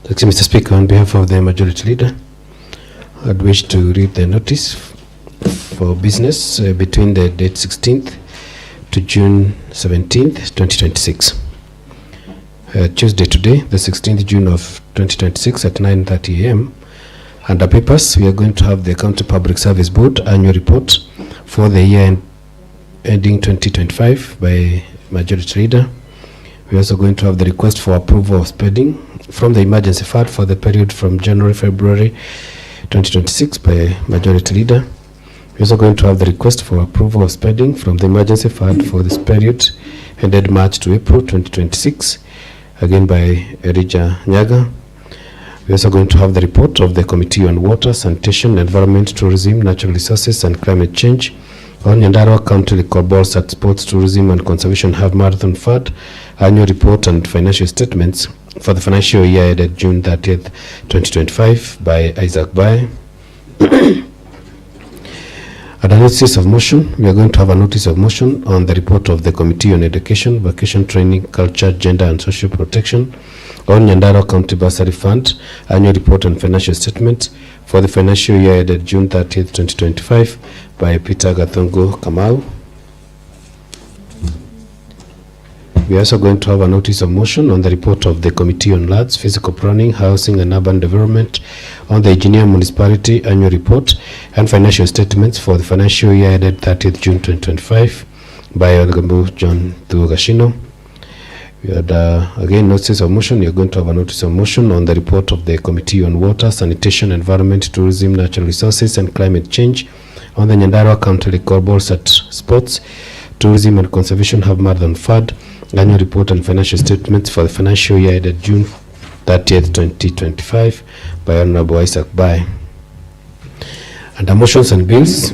Thank you, Mr. Speaker. On behalf of the Majority Leader, I'd wish to read the notice for business between the date 16th to June 17th, 2026. Tuesday today, the 16th June of 2026 at 9:30 a.m. Under papers, we are going to have the County Public Service Board annual report for the year ending 2025 by Majority Leader. We're also going to have the request for approval of spending from the emergency fund for the period from January-February 2026 by Majority Leader. We're also going to have the request for approval of spending from the emergency fund for this period ended March to April 2026, again by Elijah Nyaga. We're also going to have the report of the Committee on Water, Sanitation, Environment, Tourism, Natural Resources and Climate Change on Nyandarua County Liquor Boards at Sports, Tourism and Conservation Half Marathon Fund annual report and financial statements for the financial year ended June 30th, 2025 by Isaac Bai. At a notice of motion, we are going to have a notice of motion on the report of the Committee on Education, Vocation Training, Culture, Gender and Social Protection on Nyandarua County Bursary Fund annual report and financial statement for the financial year ended June 30th, 2025 by Peter Gathongo Kamau. We are also going to have a notice of motion on the report of the Committee on Lands, Physical Planning, Housing and Urban Development on the Engineer Municipality annual report and financial statements for the financial year ended 30th June 2025 by Honorable John Thuogashino. We had again notice of motion. We are going to have a notice of motion on the report of the Committee on Water, Sanitation, Environment, Tourism, Natural Resources and Climate Change on the Nyandarua County Liquor Boards at Sports, Tourism and Conservation Half Marathon Fund annual report and financial statements for the financial year ended June 30th, 2025 by Honorable Isaac Bai. Under motions and bills,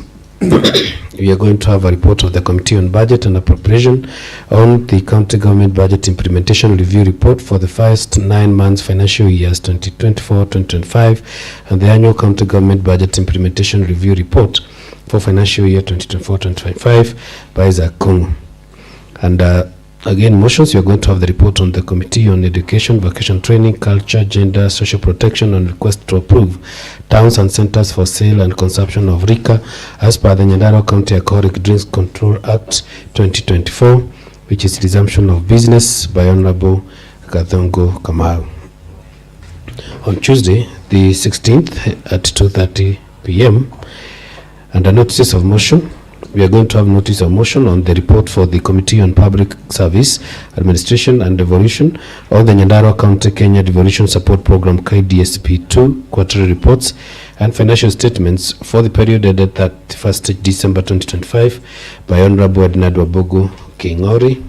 we are going to have a report of the Committee on Budget and Appropriation on the County Government Budget Implementation Review Report for the first 9 months financial years 2024-2025 and the Annual County Government Budget Implementation Review Report for financial year 2024-2025 by Isaac Kung. And again, motions, you are going to have the report on the Committee on Education, Vocation Training, Culture, Gender, Social Protection on request to approve towns and centers for sale and consumption of liquor as per the Nyandarua County Alcoholic Drinks Control Act 2024, which is resumption of business by Honorable Gathongo Kamau. On Tuesday, the 16th at 2:30 p.m. under notices of motion, we are going to have notice of motion on the report for the Committee on Public Service, Administration and Devolution on the Nyandarua County Kenya Devolution Support Program KDSP2 quarterly reports and financial statements for the period ended 31st December 2025 by Honorable Ednard Wabogu Kingori.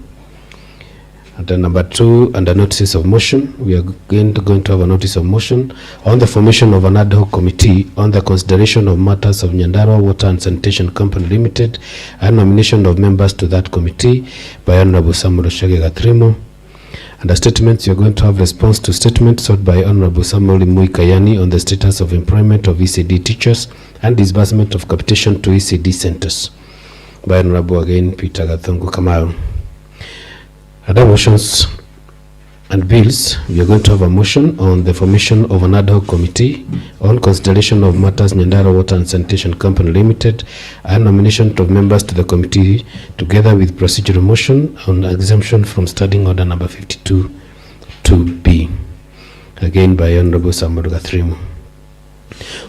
Under number 2, under notices of motion, we are going to have a notice of motion on the formation of an ad hoc committee on the consideration of matters of Nyandarua Water and Sanitation Company Limited and nomination of members to that committee by Honorable Samuel Oshage Gatrimo. Under statements, you are going to have response to statement sought by Honorable Samuel Imui Kayani on the status of employment of ECD teachers and disbursement of capitation to ECD centers by Honorable again Peter Gathongo Kamau. Other motions and bills, we are going to have a motion on the formation of an ad hoc committee on consideration of matters Nyandarua Water and Sanitation Company Limited and nomination of members to the committee together with procedural motion on exemption from standing order number 52 2B, again by Honorable Samuel Gathrimu.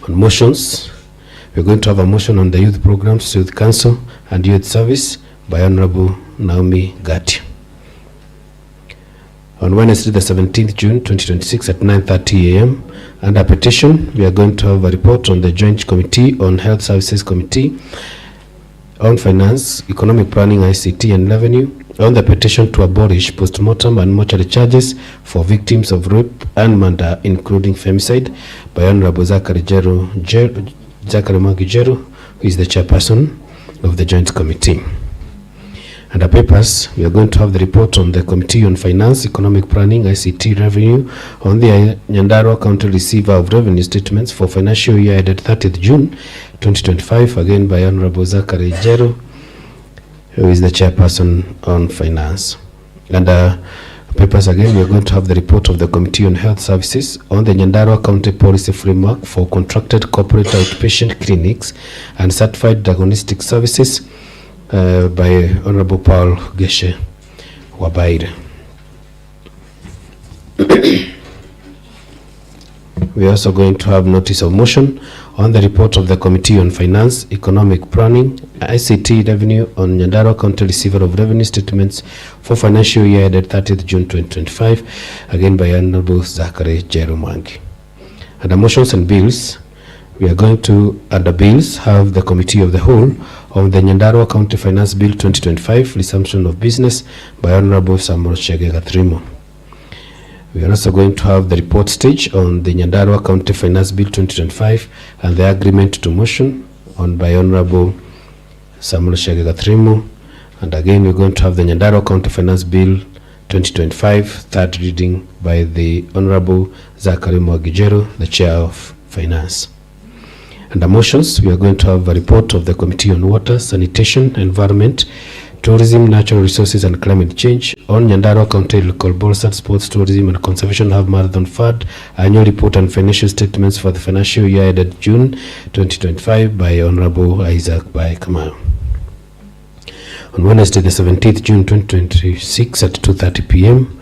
On motions, we are going to have a motion on the youth programs, youth council and youth service by Honorable Naomi Gatti. On Wednesday, the 17th June 2026 at 9:30 a.m. under petition, we are going to have a report on the Joint Committee on Health Services Committee on Finance, Economic Planning, ICT and Revenue on the petition to abolish post-mortem and mortuary charges for victims of rape and murder, including femicide, by Honorable Zachary Magijeru, who is the chairperson of the Joint Committee. Under papers, we are going to have the report on the Committee on Finance, Economic Planning, ICT, Revenue on the Nyandarua County Receiver of Revenue Statements for financial year ended 30th June 2025, again by Honorable Zachary Jeru, who is the chairperson on finance. Under Papers again, we are going to have the report of the Committee on Health Services on the Nyandarua County Policy Framework for Contracted Corporate Outpatient Clinics and Certified Diagnostic Services by Honorable Paul Geshe Wabaire. We are also going to have notice of motion on the report of the Committee on Finance, Economic Planning, ICT Revenue on Nyandarua County Receiver of Revenue Statements for financial year ended 30th June 2025, again by Honorable Zachary Jerumangi. Under motions and bills, we are going to, under bills, have the Committee of the Whole on the Nyandarua County Finance Bill 2025, Resumption of Business by Honorable Samuel Chege Gatrimo. We are also going to have the report stage on the Nyandarua County Finance Bill 2025 and the agreement to motion on by Honorable Samuel Chege Gatrimo. And again, we're going to have the Nyandarua County Finance Bill 2025, third reading by the Honorable Zachary Mwagijero, the Chair of Finance. Under motions, we are going to have a report of the Committee on Water, Sanitation, Environment, Tourism, Natural Resources and Climate Change on Nyandarua County Local Bolsard Sports, Tourism and Conservation Half Marathon Fund Annual Report and Financial Statements for the financial year ended June 2025 by Honorable Isaac Bai Kamau. On Wednesday, the 17th June 2026 at 2:30 p.m.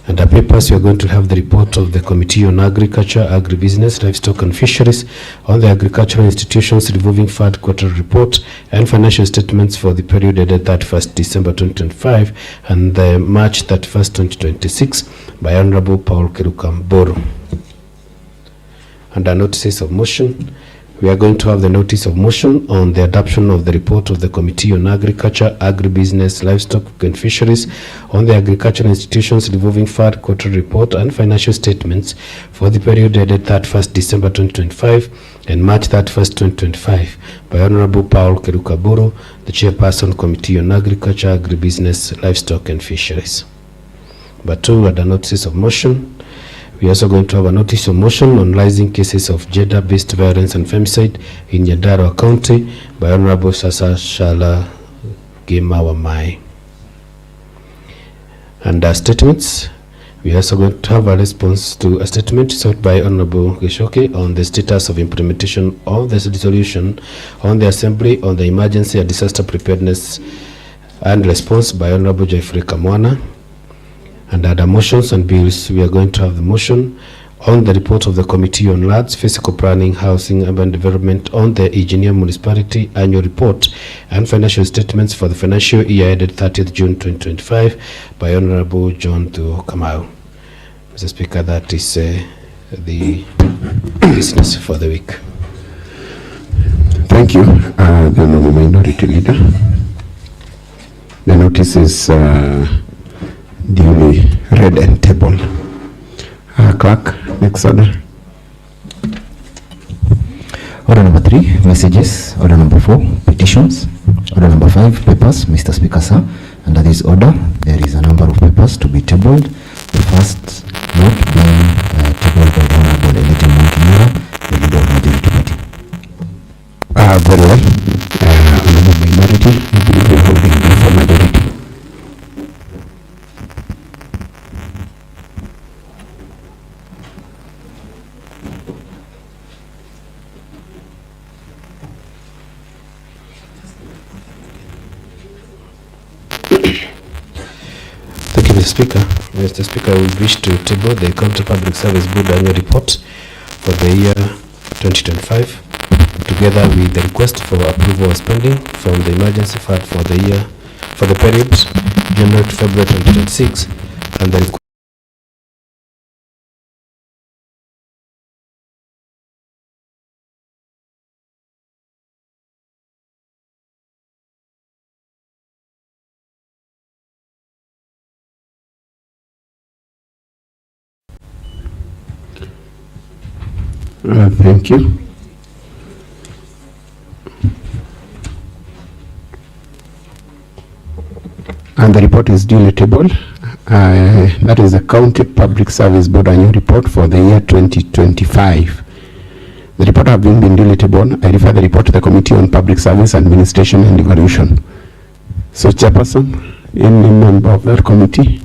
Under papers, we are going to have the report of the Committee on Agriculture, Agribusiness, Livestock and Fisheries on the Agricultural Institutions Revolving Fund Quarterly Report and Financial Statements for the period ended 31st December 2025 and the March 31st 2026 by Honorable Paul Kerukamboro. Under notices of motion, we are going to have the notice of motion on the adoption of the report of the Committee on Agriculture, Agribusiness, Livestock and Fisheries on the Agricultural Institutions Revolving Fund Quarterly Report and Financial Statements for the period ended 31st December 2025 and March 31st 2025 by Honorable Paul Kerukaburu, the Chairperson, Committee on Agriculture, Agribusiness, Livestock and Fisheries. But two other notices of motion. We are also going to have a notice of motion on rising cases of gender-based violence and femicide in Nyandarua County by Honorable Sasa Shala Gemawamai. Under statements, we are also going to have a response to a statement sought by Honorable Geshoke on the status of implementation of the resolution on the Assembly on the Emergency and Disaster Preparedness and Response by Honorable Jeffrey Kamwana. And under motions and bills, we are going to have the motion on the report of the Committee on Lands, Physical Planning, Housing, Urban Development on the Engineer Municipality Annual Report and Financial Statements for the financial year ended 30th June 2025 by Honorable John Thuo Kamau. Mr. Speaker, that is the business for the week. Thank you, the Honorable Minority Leader. The notice is duly read and tabled. Clerk, next order. Order number 3, messages. Order number 4, petitions. Order number 5, papers. Mr. Speaker, sir, under this order, there is a number of papers to be tabled. The first note being tabled by the Honorable Elite Monkimura, the leader of Majority Party. Very well. Honorable Minority, you believe we are holding bill for majority. Mr. Speaker, we wish to table the County Public Service Board Annual Report for the year 2025, together with the request for approval of spending from the Emergency Fund for the year, for the period January to February 2026, and the thank you. And the report is duly tabled. That is the County Public Service Board Annual Report for the year 2025. The report having been duly tabled, I refer the report to the Committee on Public Service, Administration and Evaluation. So, Chairperson, any member of that committee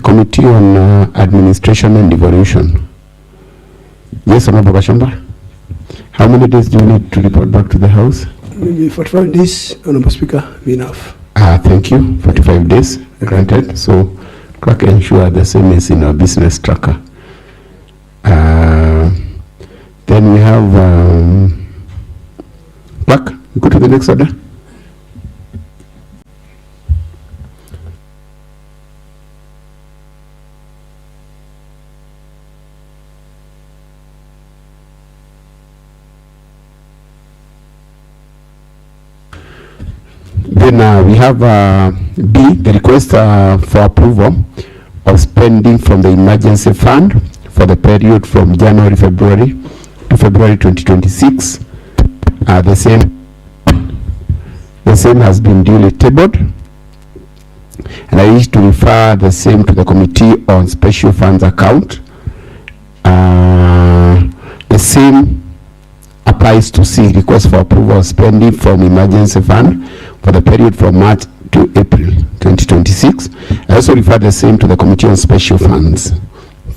Committee on Administration and Devolution. Yes, Honorable Kashamba. How many days do you need to report back to the House? Maybe 45 days, Honorable Speaker, be enough. Thank you. 45 days, granted. So, clerk ensure the same is in our business tracker. Then we have clerk, go to the next order. Then we have B, the request for approval of spending from the emergency fund for the period from January-February to February 2026. The same has been duly tabled, and I wish to refer the same to the Committee on Special Funds account. The same applies to C, request for approval of spending from emergency fund for the period from March to April 2026. I also refer the same to the Committee on Special Funds.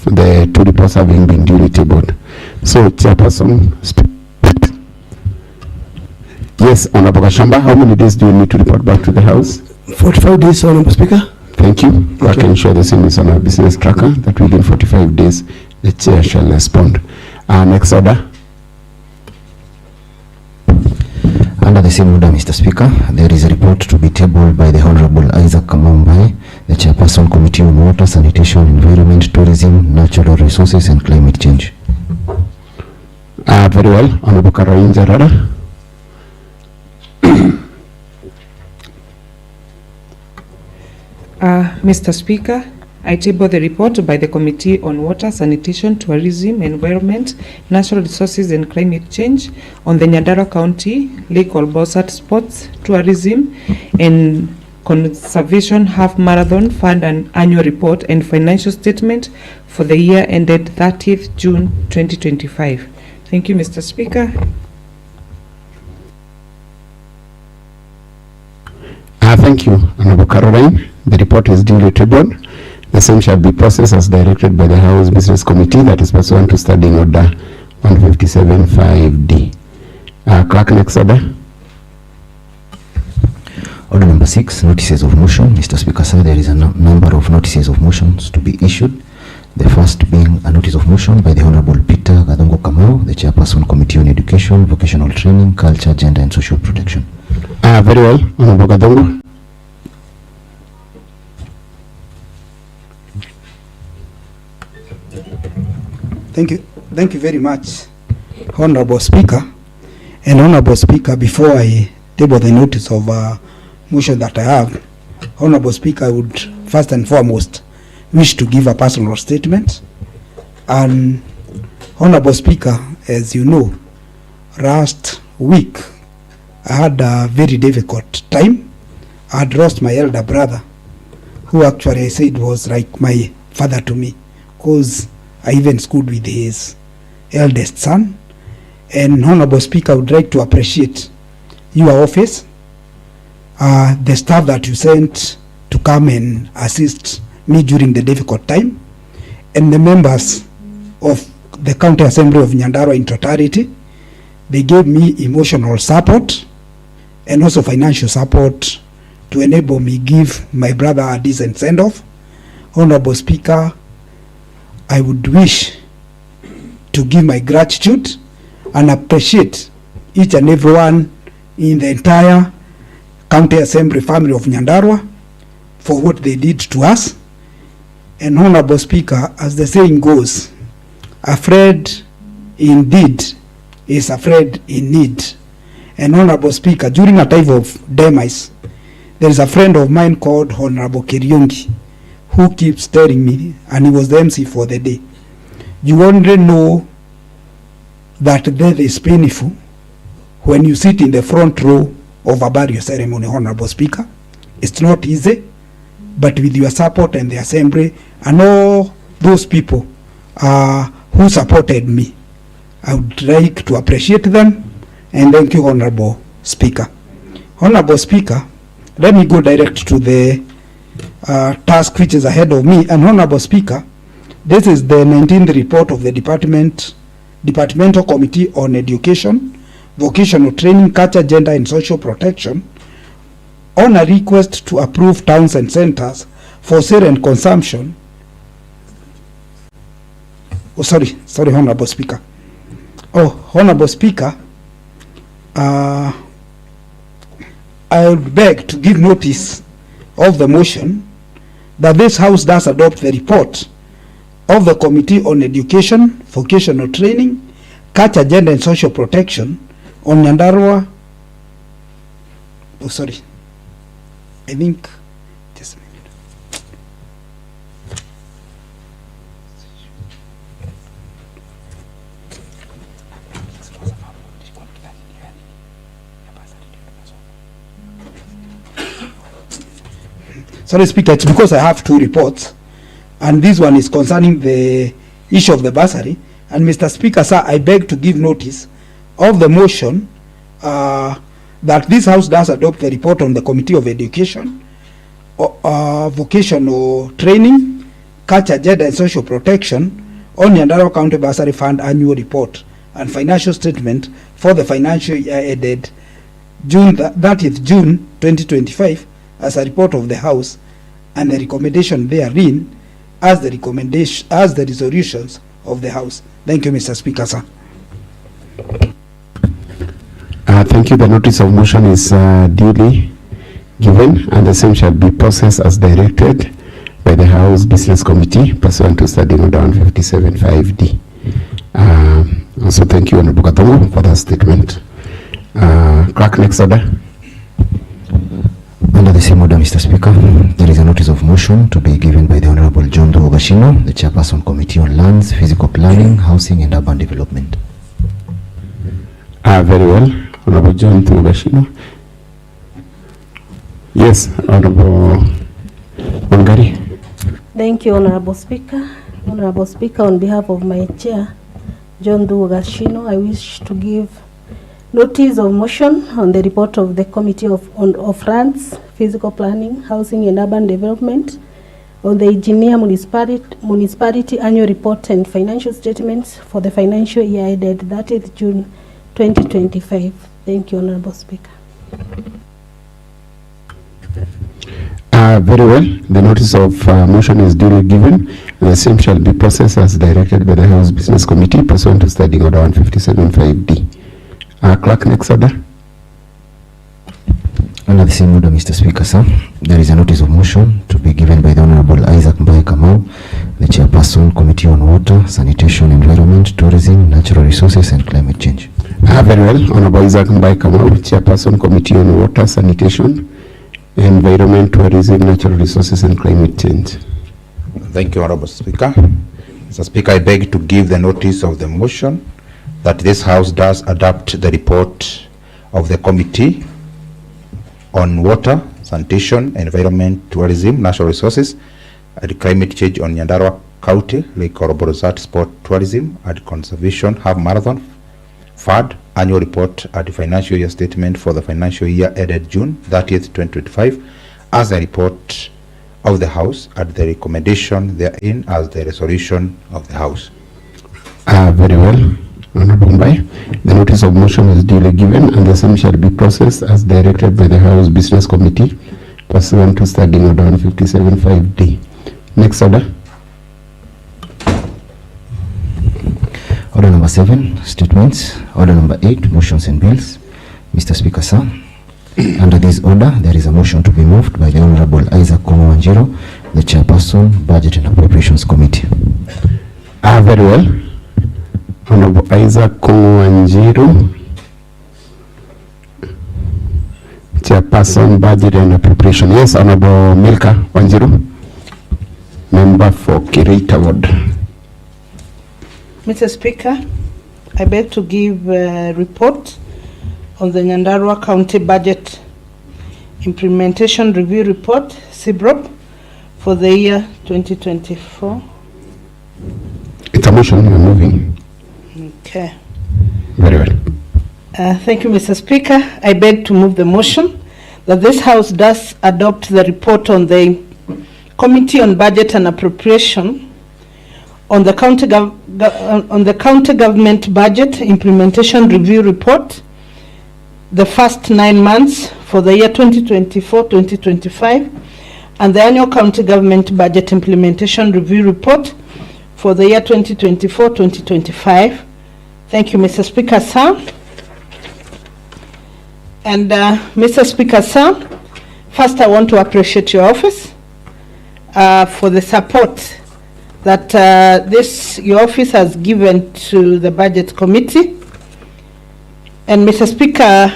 The two reports having been duly tabled. So, Chairperson, yes, Honorable Kashamba, how many days do you need to report back to the House? 45 days, Honorable Speaker. Thank you. I can ensure the same is on our business tracker that within 45 days the Chair shall respond. Next order. Under the same order, Mr. Speaker, there is a report to be tabled by the Honorable Isaac Kamambai, the Chairperson, Committee on Water, Sanitation, Environment, Tourism, Natural Resources and Climate Change. Very well. Honorable Karain Jarada. Mr. Speaker, I table the report by the Committee on Water, Sanitation, Tourism, Environment, Natural Resources and Climate Change on the Nyandarua County Lake Olbosat Sports, Tourism and Conservation Half Marathon Fund and Annual Report and Financial Statement for the year ended 30th June 2025. Thank you, Mr. Speaker. Thank you, Honorable Caroline. The report is duly tabled. The same shall be processed as directed by the House Business Committee, that is pursuant to Standing Order 157(5)D. Clerk, next order. Order number 6, notices of motion. Mr. Speaker, sir, there is a number of notices of motions to be issued. The first being a notice of motion by the Honorable Peter Gadongo Kamau, the Chairperson, Committee on Education, Vocational Training, Culture, Gender and Social Protection. Very well, Honorable Gadongo. Thank you very much, Honorable Speaker. And Honorable Speaker, before I table the notice of motion that I have, Honorable Speaker, I would first and foremost wish to give a personal statement. And Honorable Speaker, as you know, last week I had a very difficult time. I had lost my elder brother, who actually I said was like my father to me, because I even schooled with his eldest son. And Honorable Speaker, I would like to appreciate your office, the staff that you sent to come and assist me during the difficult time, and the members of the County Assembly of Nyandarua in totality. They gave me emotional support and also financial support to enable me give my brother a decent send-off. Honorable Speaker, I would wish to give my gratitude and appreciate each and everyone in the entire County Assembly family of Nyandarua for what they did to us. And Honorable Speaker, as the saying goes, afraid indeed is afraid in need. And Honorable Speaker, during a time of demise, there is a friend of mine called Honorable Kiriungi who keeps telling me, and he was the MC for the day, you only know that death is painful when you sit in the front row of a burial ceremony, Honorable Speaker. It's not easy, but with your support and the Assembly and all those people who supported me, I would like to appreciate them and thank you, Honorable Speaker. Honorable Speaker, let me go direct to the task which is ahead of me. And Honorable Speaker, this is the 19th report of the Departmental Committee on Education, Vocational Training, Culture, Gender and Social Protection on a request to approve towns and centers for sale and consumption. Oh, sorry, Honorable Speaker. Oh, Honorable Speaker, I would beg to give notice of the motion that this House does adopt the report of the Committee on Education, Vocational Training, Culture, Gender and Social Protection on Nyandarua. Oh, sorry. I think, just a minute. Sorry, Speaker, it's because I have two reports, and this one is concerning the issue of the bursary. And Mr. Speaker, sir, I beg to give notice of the motion that this House does adopt the report on the Committee of Education, Vocational Training, Culture, Gender and Social Protection on Nyandarua County Bursary Fund Annual Report and Financial Statement for the financial year ended June 30th June 2025 as a report of the House, and the recommendation therein as the resolutions of the House. Thank you, Mr. Speaker, sir. Thank you. The notice of motion is duly given, and the same shall be processed as directed by the House Business Committee pursuant to Standing Order 157(5)(d). Also, thank you, Honorable Katongo, for that statement. Clerk, next order. Under the same order, Mr. Speaker, there is a notice of motion to be given by the Honorable John Ogashino, the Chairperson, Committee on Lands, Physical Planning, Housing and Urban Development. Very well. Honorable John Ogashino. Yes, Honorable Wangari. Thank you, Honorable Speaker. Honorable Speaker, on behalf of my chair, John Ogashino, I wish to give notice of motion on the report of the Committee of Lands, Physical Planning, Housing and Urban Development on the Engineer Municipality Annual Report and Financial Statements for the financial year ended 30th June 2025. Thank you, Honorable Speaker. Very well. The notice of motion is duly given. The same shall be processed as directed by the House Business Committee pursuant to Standing Order 157(5)(d). Clerk, next order. Under the same order, Mr. Speaker, sir, there is a notice of motion to be given by the Honorable Isaac Mbai Kamau, the Chairperson, Committee on Water, Sanitation, Environment, Tourism, Natural Resources and Climate Change. Very well. Honorable Isaac Mbai Kamau, Chairperson, Committee on Water, Sanitation, Environment, Tourism, Natural Resources and Climate Change. Thank you, Honorable Speaker. Mr. Speaker, I beg to give the notice of the motion that this House does adopt the report of the Committee on Water, Sanitation, Environment, Tourism, Natural Resources and Climate Change on Nyandarua County, Lake Oroborozat Sport Tourism and Conservation Half Marathon FAD Annual Report and Financial Year Statement for the financial year ended June 30th, 2025 as a report of the House and the recommendation therein as the resolution of the House. Very well. Honorable Mbai, the notice of motion is duly given and the same shall be processed as directed by the House Business Committee pursuant to Standing Order 157(5)(d). Next order. Order number 7, statements. Order number 8, motions and bills. Mr. Speaker, sir, under this order, there is a motion to be moved by the Honorable Isaac Wanjiru, the Chairperson, Budget and Appropriations Committee. Very well. Honorable Isaac Wanjiru, Chairperson, Budget and Appropriation. Yes, Honorable Milka Wanjiru, Member for Kirita Ward. Mr. Speaker, I beg to give a report on the Nyandarua County Budget Implementation Review Report, CBROP, for the year 2024. It's a motion, we're moving. Okay. Very well. Thank you, Mr. Speaker. I beg to move the motion that this House does adopt the report on the Committee on Budget and Appropriation on the County Government Budget Implementation Review Report, the first 9 months for the year 2024-2025, and the Annual County Government Budget Implementation Review Report for the year 2024-2025. Thank you, Mr. Speaker, sir. And Mr. Speaker, sir, first I want to appreciate your office for the support that your office has given to the Budget Committee. And Mr. Speaker,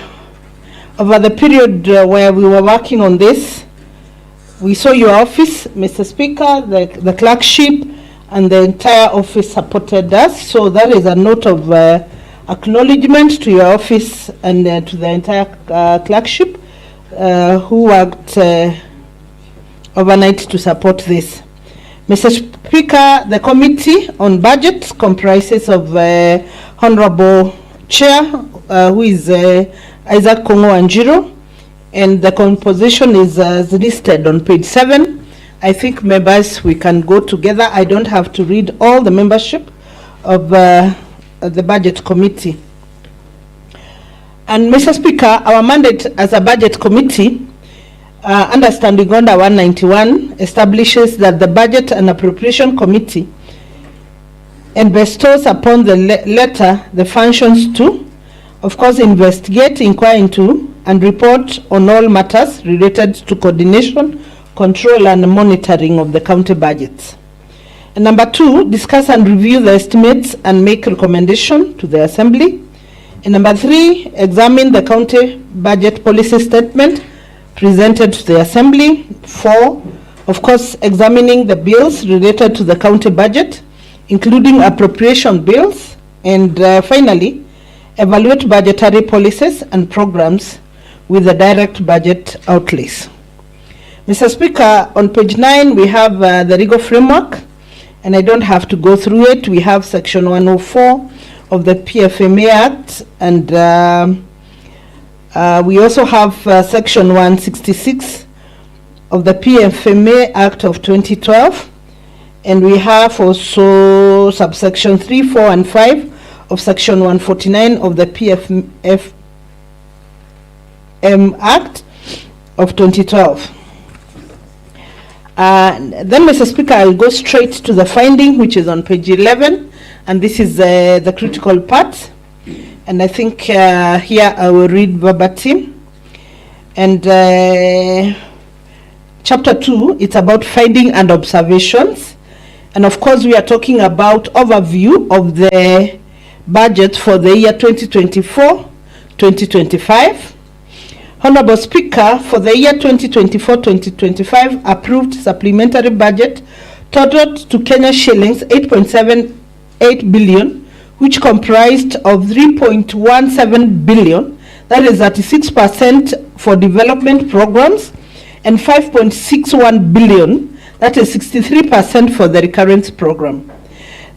over the period where we were working on this, we saw your office, Mr. Speaker, the clerkship, and the entire office supported us. So that is a note of acknowledgement to your office and to the entire clerkship who worked overnight to support this. Mr. Speaker, the Committee on Budget comprises of Honorable Chair, who is Isaac Kongo Anjiro, and the composition is listed on page 7. I think members, we can go together. I don't have to read all the membership of the Budget Committee. And Mr. Speaker, our mandate as a Budget Committee, under Standing Order 191, establishes that the Budget and Appropriation Committee and bestows upon the letter the functions to, of course, investigate, inquire into, and report on all matters related to coordination, control, and monitoring of the county budgets. And number 2, discuss and review the estimates and make recommendation to the Assembly. And number 3, examine the county budget policy statement presented to the Assembly. 4, of course, examining the bills related to the county budget, including appropriation bills. And finally, evaluate budgetary policies and programs with the direct budget outlays. Mr. Speaker, on page 9, we have the legal framework, and I don't have to go through it. We have section 104 of the PFMA Act, and we also have section 166 of the PFMA Act of 2012, and we have also subsection 3, 4, and 5 of section 149 of the PFM Act of 2012. Then, Mr. Speaker, I'll go straight to the finding, which is on page 11, and this is the critical part. And I think here I will read verbatim. And chapter 2, it's about finding and observations. And of course, we are talking about overview of the budget for the year 2024-2025. Honorable Speaker, for the year 2024-2025, approved supplementary budget totaled to Kenya shillings 8.78 billion, which comprised of 3.17 billion, that is 36% for development programs, and 5.61 billion, that is 63% for the recurrence program.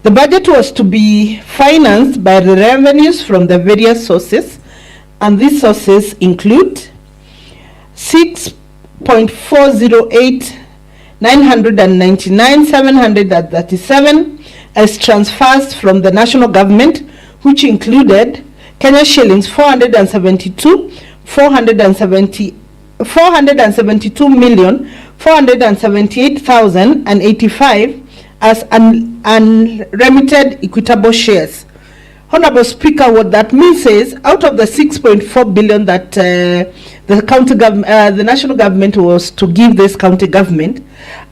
The budget was to be financed by the revenues from the various sources, and these sources include 6.408 999 737 as transfers from the national government, which included Kenya shillings 472,478,085 as unremitted equitable shares. Honorable Speaker, what that means is, out of the 6.4 billion that the national government was to give this county government,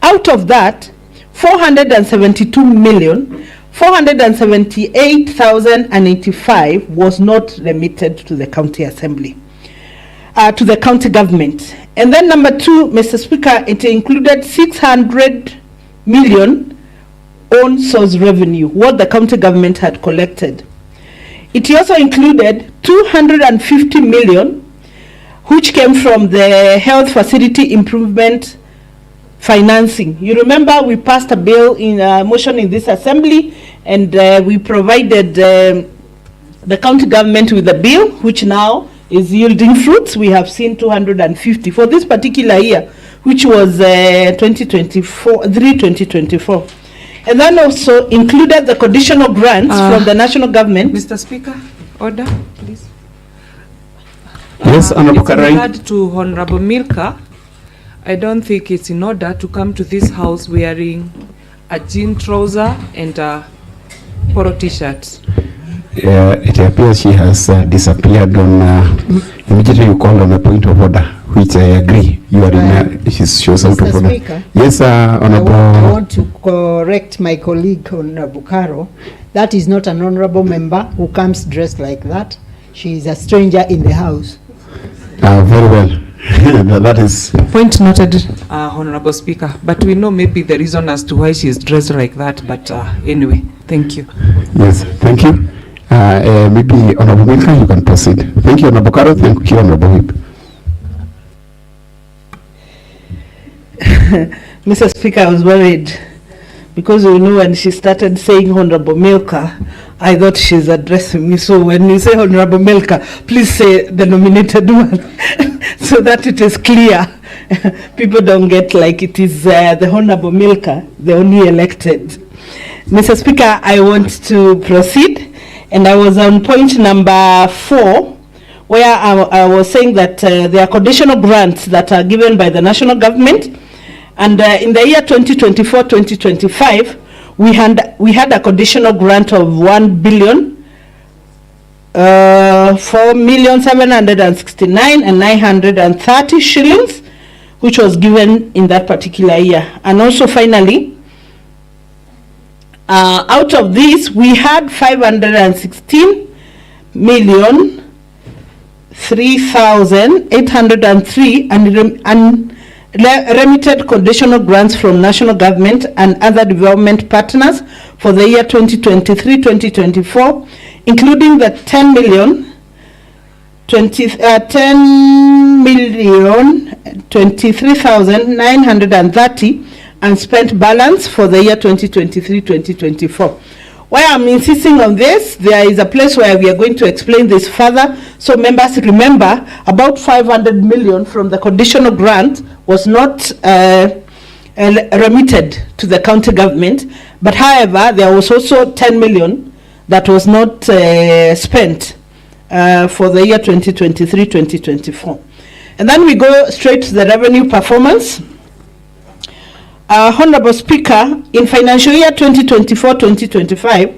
out of that, 472,478,085 was not remitted to the county assembly, to the county government. And then number 2, Mr. Speaker, it included 600 million own source revenue, what the county government had collected. It also included 250 million, which came from the health facility improvement financing. You remember we passed a bill in motion in this assembly, and we provided the county government with a bill, which now is yielding fruits. We have seen 250 for this particular year. which was 2024. And then also included the conditional grants from the national government. Mr. Speaker, order, please. Yes, Honorable With Karai. regard to Honorable Milka, I don't think it's in order to come to this house wearing a jean trouser and a polo t-shirt. It appears she has disappeared on, immediately you called on a point of order, which I agree. You are in, she was out of Mr. order. Speaker, Yes, I Honorable. want to correct my colleague, Honorable Caro. That is not an honorable member who comes dressed like that. She is a stranger in the house. Very well. That is. Point noted, Honorable Speaker. But we know maybe the reason as to why she is dressed like that. But anyway, thank you. Yes, thank you. Maybe Honorable Milka, you can proceed. Thank you, Honorable Caro. Thank you, Honorable Whip. Mr. Speaker, I was worried because you know when she started saying Honorable Milka, I thought she's addressing me. So when you say Honorable Milka, please say the nominated one so that it is clear. People don't get like it is the Honorable Milka, the only elected. Mr. Speaker, I want to proceed. And I was on point number 4, where I was saying that there are conditional grants that are given by the national government. And in the year 2024-2025, we had a conditional grant of 1,4,769,930 shillings, which was given in that particular year. And also finally, out of this, we had 516,003,803 remitted conditional grants from national government and other development partners for the year 2023-2024, including the 10,023,930 and spent balance for the year 2023-2024. Why I'm insisting on this, there is a place where we are going to explain this further. So members remember, about 500 million from the conditional grant was not remitted to the county government. But however, there was also 10 million that was not spent for the year 2023-2024. And then we go straight to the revenue performance. Honorable Speaker, in financial year 2024-2025,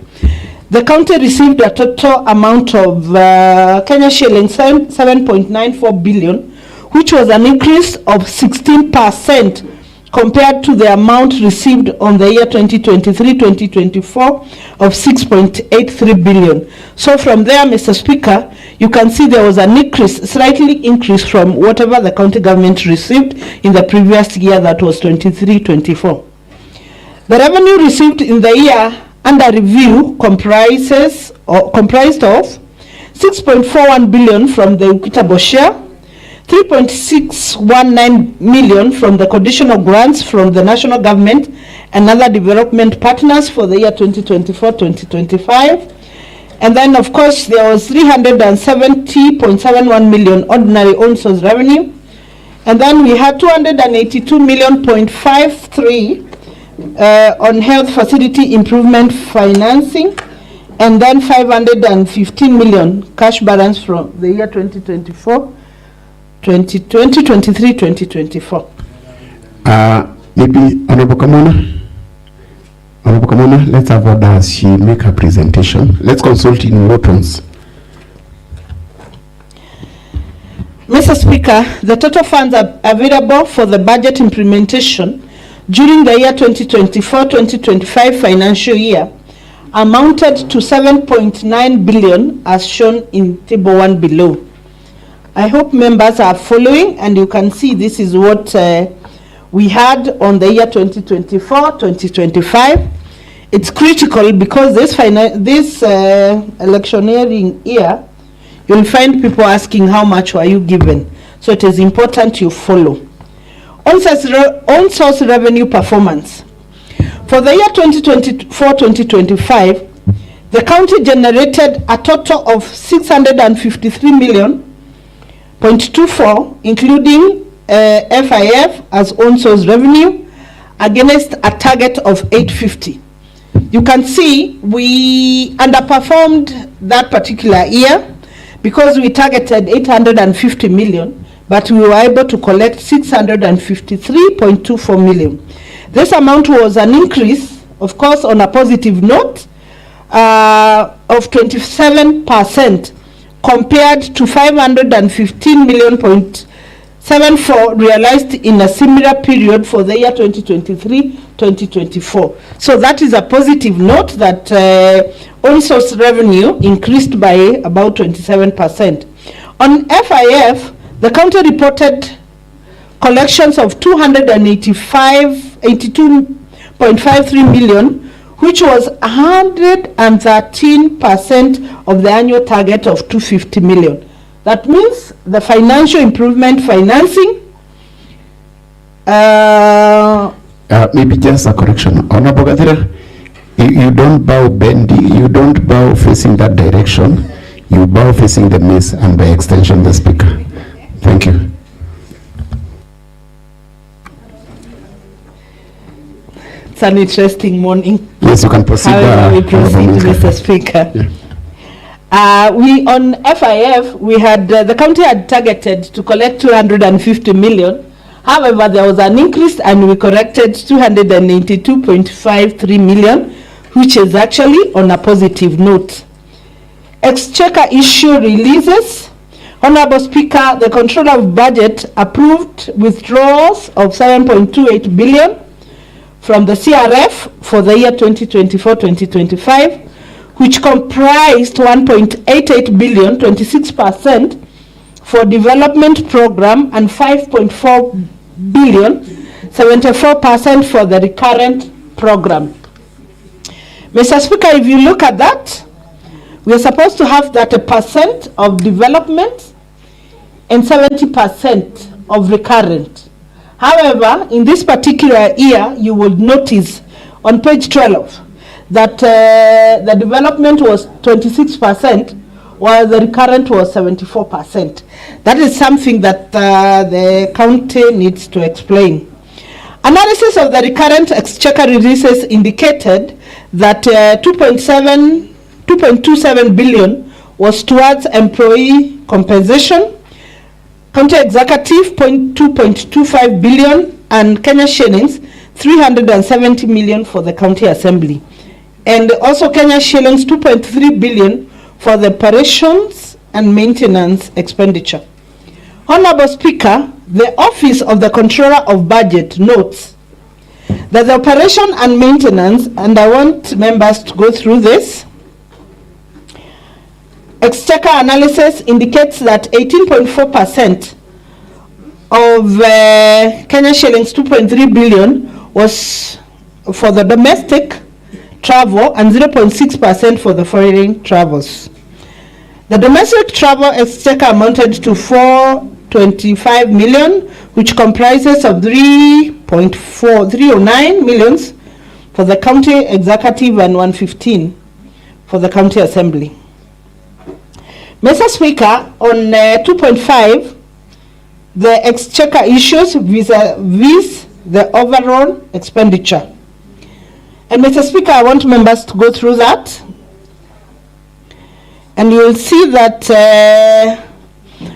the county received a total amount of Kenya shillings 7.94 billion, which was an increase of 16% compared to the amount received on the year 2023-2024 of 6.83 billion. So from there, Mr. Speaker, you can see there was an increase, slightly increase from whatever the county government received in the previous year, that was 23-24. The revenue received in the year under review comprised of 6.41 billion from the equitable share, 3.619 million from the conditional grants from the national government and other development partners for the year 2024-2025. And then, of course, there was 370.71 million ordinary own source revenue. And then we had 282.53 on health facility improvement financing. And then 515 million cash balance from the year 2023-2024. Maybe Honorable Kamona. Honorable Kamona, let's have order as she make her presentation. Let's consult in low tones. Mr. Speaker, the total funds are available for the budget implementation during the year 2024-2025 financial year amounted to 7.9 billion as shown in table 1 below. I hope members are following, and you can see this is what we had on the year 2024-2025. It's critical because this electioneering year, you'll find people asking how much were you given. So it is important you follow. On-source revenue performance. For the year 2024-2025, the county generated a total of 653 million .24, including FIF as own source revenue against a target of 850. You can see we underperformed that particular year because we targeted 850 million, but we were able to collect 653.24 million. This amount was an increase, of course, on a positive note of 27% compared to 515 million.74 realized in a similar period for the year 2023-2024. So that is a positive note that own source revenue increased by about 27%. On FIF, the county reported collections of 82.53 million, which was 113% of the annual target of 250 million. That means the financial improvement financing. Maybe just a correction. Honorable Gathira, you don't bow bending, you don't bow facing that direction, you bow facing the maize and by extension the speaker. Thank you. It's an interesting morning. Yes, you can proceed. How we proceed, Mr. Speaker? Yeah. We on FIF, we had the county had targeted to collect 250 million. However, there was an increase and we corrected 292.53 million, which is actually on a positive note. Exchequer issue releases. Honorable Speaker, the Controller of Budget approved withdrawals of 7.28 billion from the CRF for the year 2024-2025, which comprised 1.88 billion, 26% for development program and 5.4 billion, 74% for the recurrent program. Mr. Speaker, if you look at that, we are supposed to have 30% of development and 70% of recurrent. However, in this particular year, you will notice on page 12 that the development was 26%, while the recurrent was 74%. That is something that the county needs to explain. Analysis of the recurrent exchequer releases indicated that 2.27 billion was towards employee compensation, county executive 2.25 billion, and Kenya shillings 370 million for the county assembly. And also Kenya shillings 2.3 billion for the operations and maintenance expenditure. Honorable Speaker, the Office of the Controller of Budget notes that the operation and maintenance, and I want members to go through this, Exchequer analysis indicates that 18.4% of Kenya shillings 2.3 billion was for the domestic travel and 0.6% for the foreign travels. The domestic travel exchequer amounted to 425 million, which comprises of 309 millions for the county executive and 115 for the county assembly. Mr. Speaker, on 2.5, the exchequer issues vis-a-vis the overall expenditure. And Mr. Speaker, I want members to go through that. And you will see that,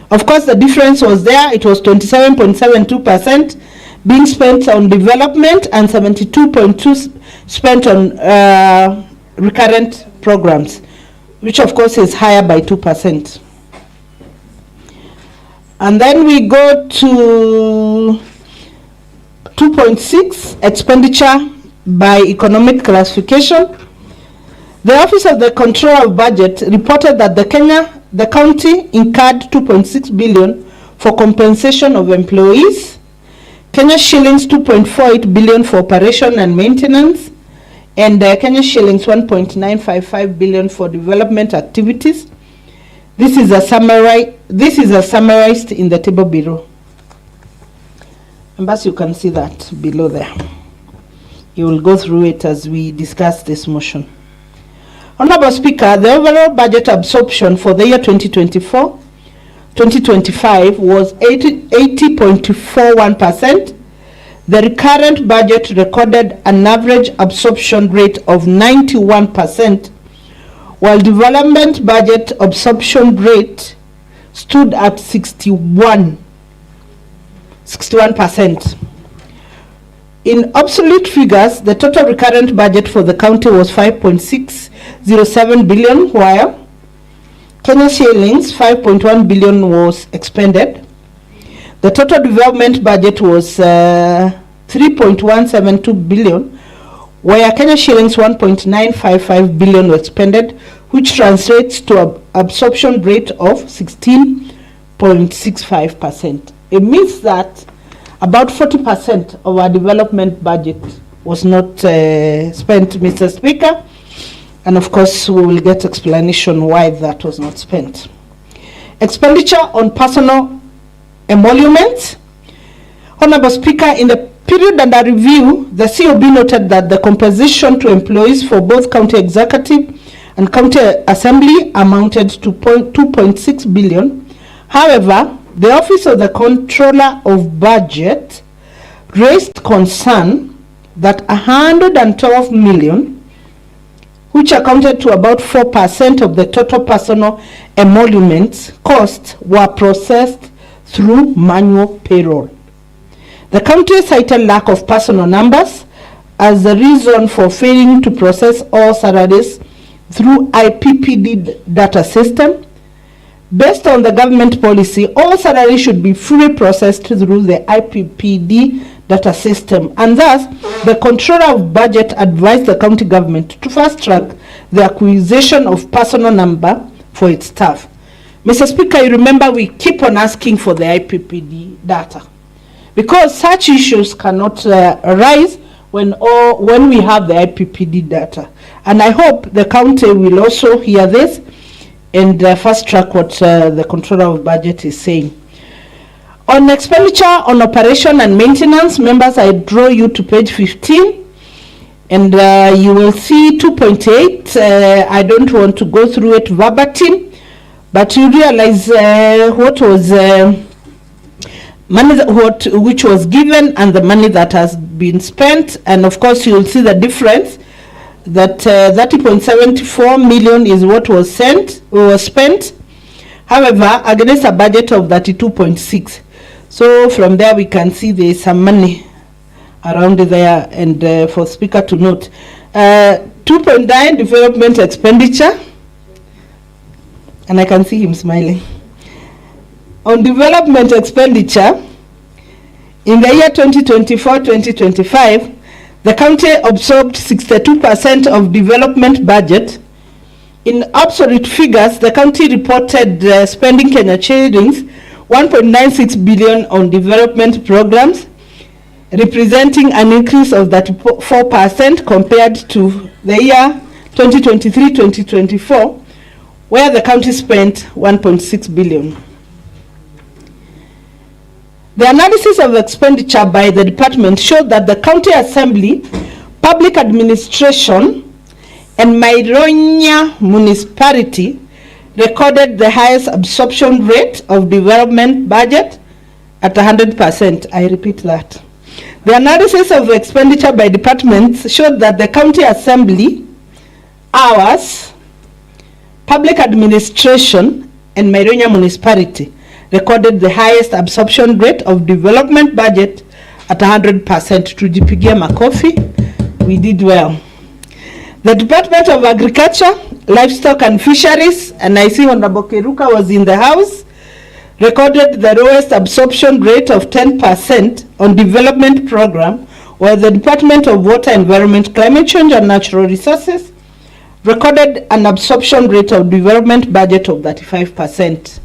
of course, the difference was there. It was 27.72% being spent on development and 72.2% spent on recurrent programs, which of course is higher by 2%. And then we go to 2.6, expenditure by economic classification. The Office of the Controller of Budget reported that the county incurred 2.6 billion for compensation of employees, Kenya shillings 2.48 billion for operation and maintenance, and Kenya shillings 1.955 billion for development activities. This is summarized in the table below. And as you can see that below there. You will go through it as we discuss this motion. Honorable Speaker, the overall budget absorption for the year 2024-2025 2025 was 80.41%. The recurrent budget recorded an average absorption rate of 91%, while development budget absorption rate stood at 61%. In absolute figures, the total recurrent budget for the county was 5.607 billion, while Kenya shillings 5.1 billion was expended. The total development budget was 3.172 billion, where Kenya shillings 1.955 billion were expended, which translates to an absorption rate of 16.65%. It means that about 40% of our development budget was not spent, Mr. Speaker, and of course we will get explanation why that was not spent. Expenditure on personal emoluments. Honorable Speaker, in the period under review, the COB noted that the compensation to employees for both county executive and county assembly amounted to 2.6 billion. However, the Office of the Controller of Budget raised concern that 112 million, which accounted to about 4% of the total personal emoluments costs, were processed through manual payroll. The county cited lack of personal numbers as the reason for failing to process all salaries through IPPD data system. Based on the government policy, all salaries should be fully processed through the IPPD data system, and thus the Controller of Budget advised the county government to fast-track the acquisition of personal number for its staff. Mr. Speaker, you remember we keep on asking for the IPPD data because such issues cannot arise when we have the IPPD data. And I hope the county will also hear this and fast track what the Controller of Budget is saying. On expenditure on operation and maintenance, members, I draw you to page 15, and you will see 2.8. I don't want to go through it verbatim, but you realize what was money which was given and the money that has been spent, and of course you will see the difference. That 30.74 million is what was spent, however, against a budget of 32.6. So from there we can see there is some money around there, and for Speaker to note, 2.9 development expenditure, and I can see him smiling. On development expenditure, in the year 2024-2025, the county absorbed 62% of development budget. In absolute figures, the county reported spending Kenya shillings 1.96 billion on development programs, representing an increase of 34% compared to the year 2023-2024, where the county spent 1.6 billion. The analysis of expenditure by the department showed that the County Assembly, Public Administration, and Maironya Municipality recorded the highest absorption rate of development budget at 100%. I repeat that. The analysis of expenditure by departments showed that the County Assembly, ours, Public Administration, and Maironya Municipality recorded the highest absorption rate of development budget at 100%. Tujipigia makofi, we did well. The Department of Agriculture, Livestock and Fisheries, and I see Honorable Keruka was in the house, recorded the lowest absorption rate of 10% on development program, while the Department of Water, Environment, Climate Change and Natural Resources recorded an absorption rate of development budget of 35%.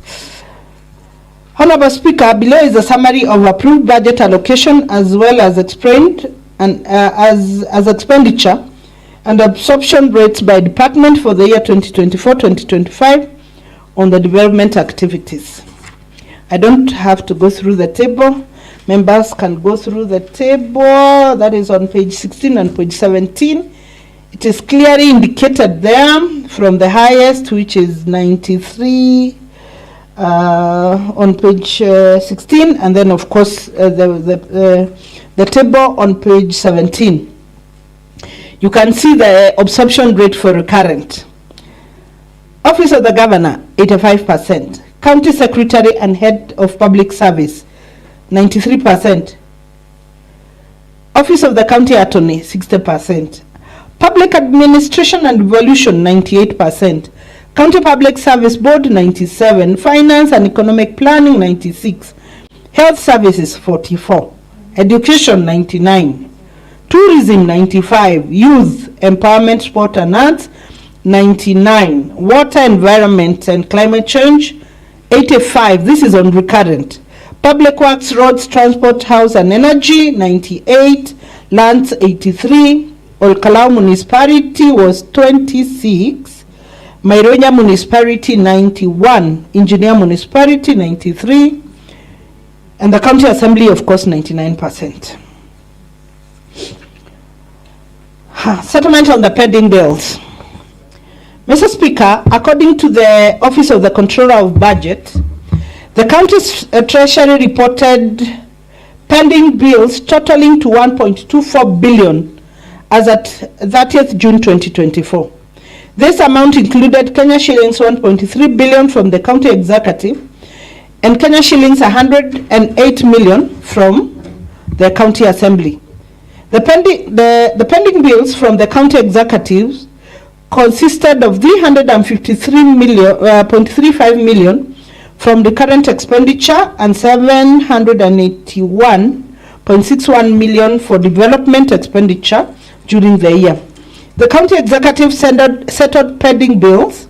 Honorable Speaker, below is a summary of approved budget allocation as well as explained and as expenditure and absorption rates by department for the year 2024-2025 on the development activities. I don't have to go through the table. Members can go through the table. That is on page 16 and page 17. It is clearly indicated there from the highest, which is 93 on page 16, and then of course the table on page 17. You can see the absorption rate for recurrent. Office of the Governor, 85%. County Secretary and Head of Public Service, 93%. Office of the County Attorney, 60%. Public Administration and Devolution, 98%. County Public Service Board, 97%. Finance and Economic Planning, 96%. Health Services, 44%. Education, 99%. Tourism, 95%. Youth, Empowerment, Sport and Arts, 99%. Water, Environment and Climate Change, 85%. This is on recurrent. Public Works, Roads, Transport, House and Energy, 98%. Lands, 83%. Olkalau Municipality was 26%. Maironya Municipality, 91%. Engineer Municipality, 93%. And the County Assembly, of course, 99%. Settlement on the pending bills. Mr. Speaker, according to the Office of the Controller of Budget, the county's treasury reported pending bills totaling to 1.24 billion as at 30th June 2024. This amount included Kenya shillings 1.3 billion from the county executive and Kenya shillings 108 million from the county assembly. The pending bills from the county executives consisted of 353.35 million from the current expenditure and 781.61 million for development expenditure during the year. The county executive settled pending bills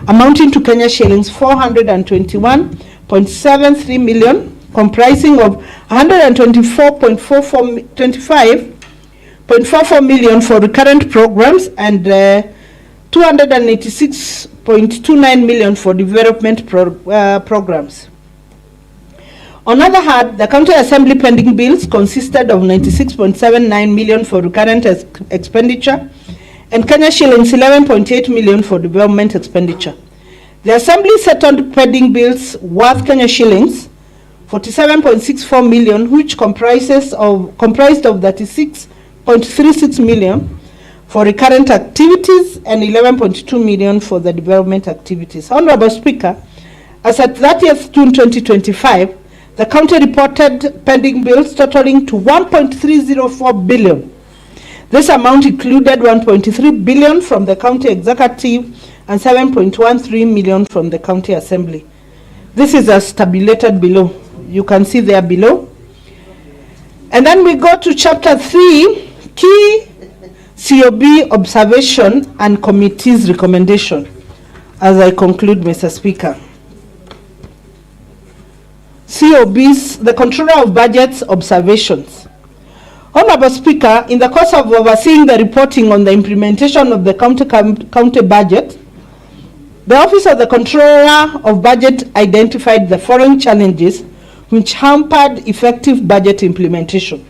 amounting to Kenya shillings 421.73 million, comprising of 124.44 million for recurrent programs and 286.29 million for development programs. On the other hand, the county assembly pending bills consisted of 96.79 million for recurrent expenditure and Kenya shillings 11.8 million for development expenditure. The assembly settled pending bills worth Kenya shillings 47.64 million, which comprised of 36.36 million for recurrent activities and 11.2 million for the development activities. Honorable Speaker, as at 30th June 2025, the county reported pending bills totaling to 1.304 billion. This amount included 1.3 billion from the county executive and 7.13 million from the county assembly. This is as tabulated below. You can see there below. And then we go to chapter 3, key COB observation and committee's recommendation. As I conclude, Mr. Speaker. COB's, the Controller of Budget's observations. Honorable Speaker, in the course of overseeing the reporting on the implementation of the county budget, the Office of the Controller of Budget identified the following challenges which hampered effective budget implementation.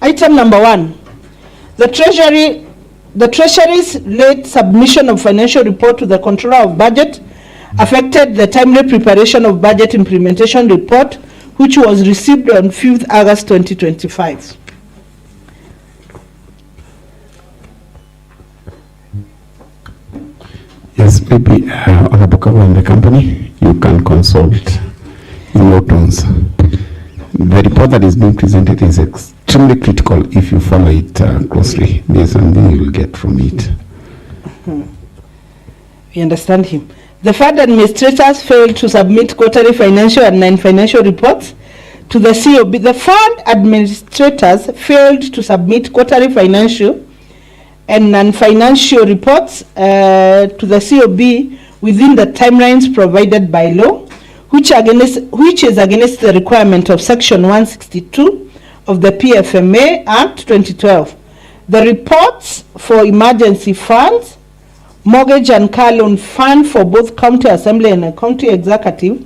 Item number 1, the Treasury's late submission of financial report to the Controller of Budget affected the timely preparation of budget implementation report, which was received on 5th August 2025. Yes, maybe Honorable Kawa and the company, you can consult in your tones. The report that is being presented is extremely critical if you follow it closely. There's something you will get from it. We understand him. The fund administrators failed to submit quarterly financial and non-financial reports to the COB. The fund administrators failed to submit quarterly financial and non-financial reports to the COB within the timelines provided by law, which is against the requirement of Section 162 of the PFMA Act 2012. The reports for emergency funds, mortgage and car loan fund for both county assembly and county executive,